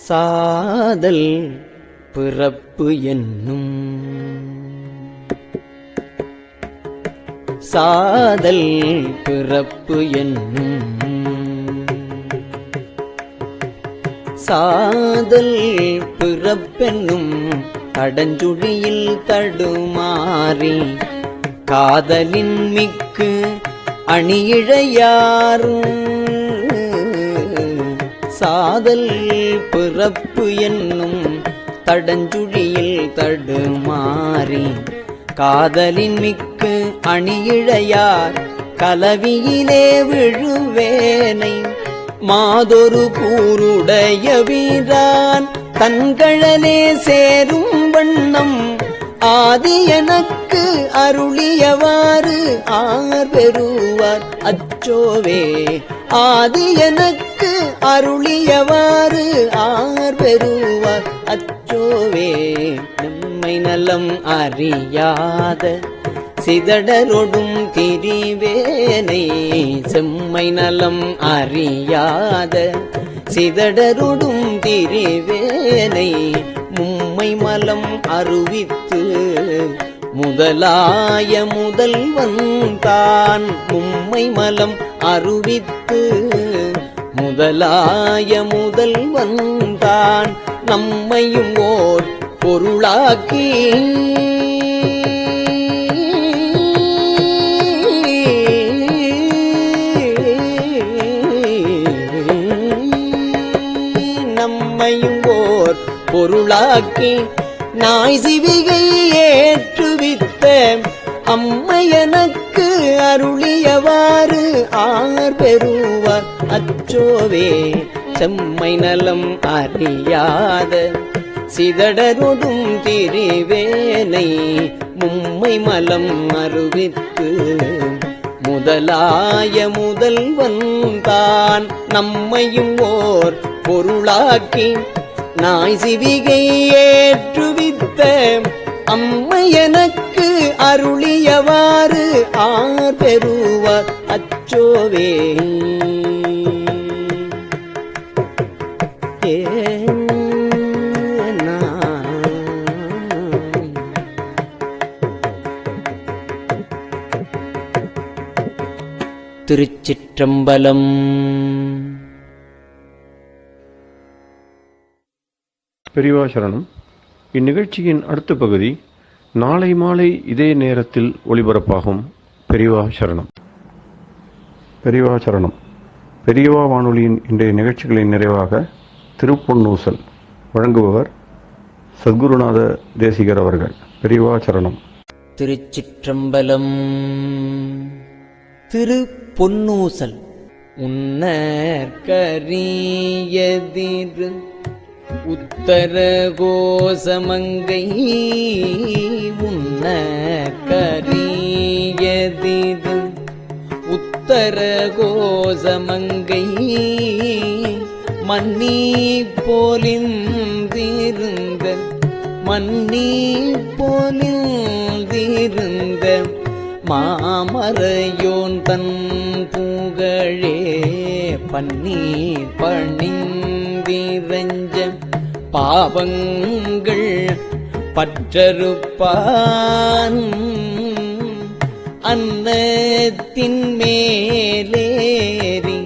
சாதல் பிறப்பு என்னும் சாதல் பிறப்பு என்னும் சாதல் பிறப்பென்னும் தடஞ்சுழியில் தடுமாறி காதலின் மிக்கு அணியிழையாரும் சாதல் பிறப்பு என்னும் தடஞ்சுழியில் தடுமாறி காதலின் மிக்கு அணியிழையார் கலவியிலே விழுவேனை மாதொரு கூருடைய வீரான் தன்கழலே சேரும் வண்ணம் ஆதி எனக்கு அருளியவாறு ஆர் பெறுவார் அச்சோவே ஆதி எனக்கு அருளியவாறு ஆர் பெறுவார் அச்சோவே நம்மை நலம் அறியாத சிதடரொடும் திரிவேனை செம்மை நலம் அறியாத சிதடரொடும் திரிவேனை மும்மை மலம் அருவித்து முதலாய முதல்வன் தான் மும்மை மலம் அருவித்து முதலாய முதல்வன் தான் நம்மையும் ஓர் பொருளாக்கி நம்மையும் ஓர் பொருளாக்கி நாய் சிவிகை ஏற்றுவித்த அம்மையனக்கு அருளியவாறு ஆர் பெறுவார் அச்சோவே செம்மை நலம் அறியாத சிதடரொடும் திரிவேனை மும்மை மலம் அருவித்து முதலாய முதல்வன் தான் நம்மையும் ஓர் பொருளாக்கி நாய் சிவிகை ஏற்றுவித்த அம்மையனக்கு அருளியவாறு ஆர் பெறுவார் அச்சோவே திருச்சிற்றம்பலம். பெரியவா சரணம். இந்நிகழ்ச்சியின் அடுத்த பகுதி நாளை மாலை இதே நேரத்தில் ஒளிபரப்பாகும். பெரியவா சரணம். பெரியவா சரணம். பெரியவா வானொலியின் இன்றைய நிகழ்ச்சிகளின் நிறைவாக திருப்பொன்னூசல் வழங்குபவர் சத்குருநாத தேசிகர் அவர்கள். பெரியவா சரணம். திருச்சிற்றம்பலம். திருப்பொன்னூசல். உன்னற்கரியதிரு உத்தர கோசமங்கை உன்னற்கரியதிரு உத்தர கோசமங்கை மன்னி போலிந்திருந்த மன்னி போலிந்திருந்த மாமரையோன் தன் புகழே பன்னீர் பணிந்திரஞ்ச பாவங்கள் பற்றறுப்பான் அன்னத்தின் மேலேறி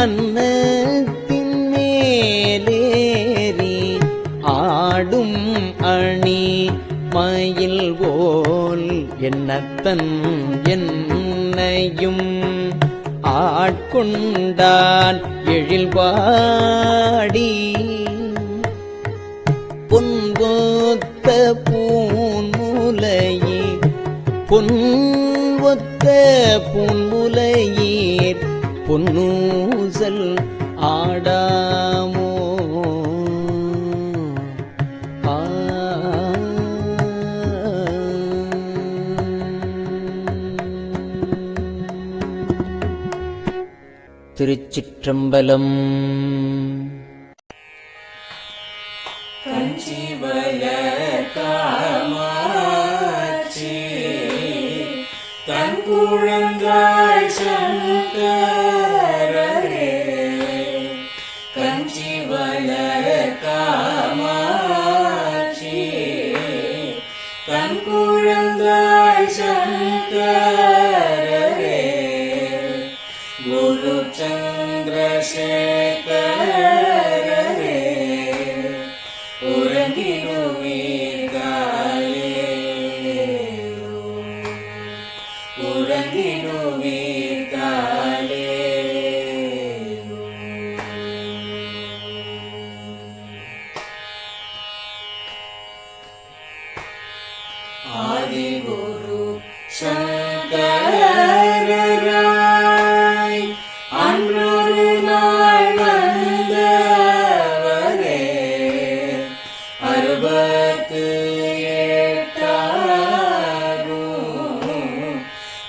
அன்னத்தின் மேலேறி ஆடும் அணி மயில் போல் என்னத்தன் என்னையும் ஆட்கொண்டான் எழில்வாடி பொன்பொத்த பூன்முலையீர் பொன்வொத்த பூன்முலையீர் பொன்னூசல் ஆடாமோ திருச்சிற்றம்பலம். கஞ்சிவய காமாட்சி தன் குழந்தாய் சங்கரரே கஞ்சிவய காமாட்சி தன் குழந்தாய் சங்கரரே குரு சந்திரசேகரரே உறங்கிடுவீர்களே உறங்கிடுவீர்களே ஆதிகுரு சங்கரராய் அன்றொரு நாள் வந்தவரே அறுபத்து எட்டாரும்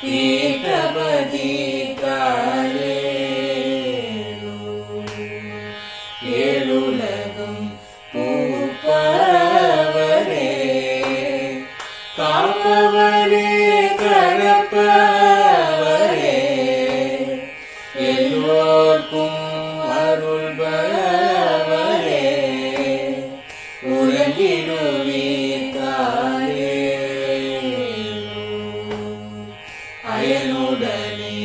பீட்டபதி காலே ஏழுலகம் பூப்பவரே காப்பவரே கரப்பவரே எல்லோர்க்கும் அருள்பவரே உறங்கிடுவீர்களே அயனுடனே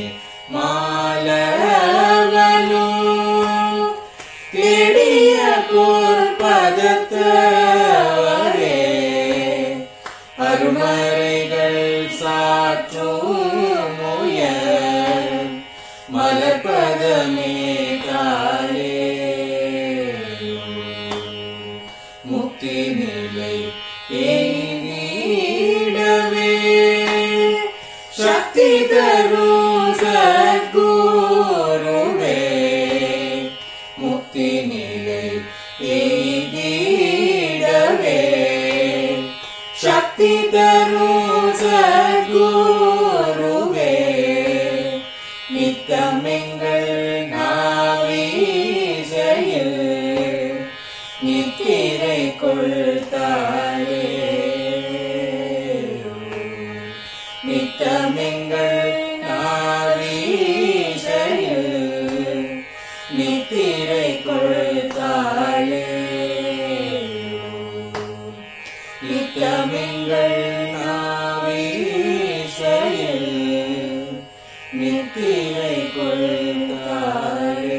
மாலவனோ தேடிய பொற்பதத்தவரே அருமறைகள் சாற்றும் முயல் மலர்பதமே காலே முக்தி நிலை எய்திடவே சக்தி தரும் சத்குருவே முக்தி நிலை எய்திடவே சக்தி தரும் சத்குருவே நித்தமெங்கள் நாவீசையில் நித்திரை கொள்தாயே நித்தமெங்கள் நாவீசையில் நித்திரை கொள்தாயே நித்தமெங்கள் நாவீசையில் நித்திரை கொள்தாயே.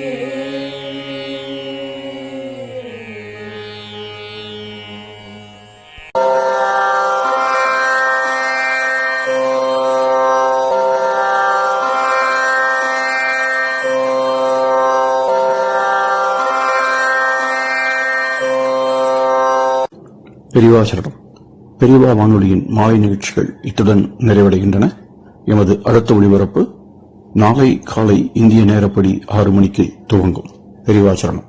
பெரியவாசரணம். பெரியவா வானொலியின் மாலை நிகழ்ச்சிகள் இத்துடன் நிறைவடைகின்றன. எமது அடுத்த ஒளிபரப்பு நாளை காலை இந்திய நேரப்படி 6 மணிக்கு துவங்கும். பெரியவாசரணம்.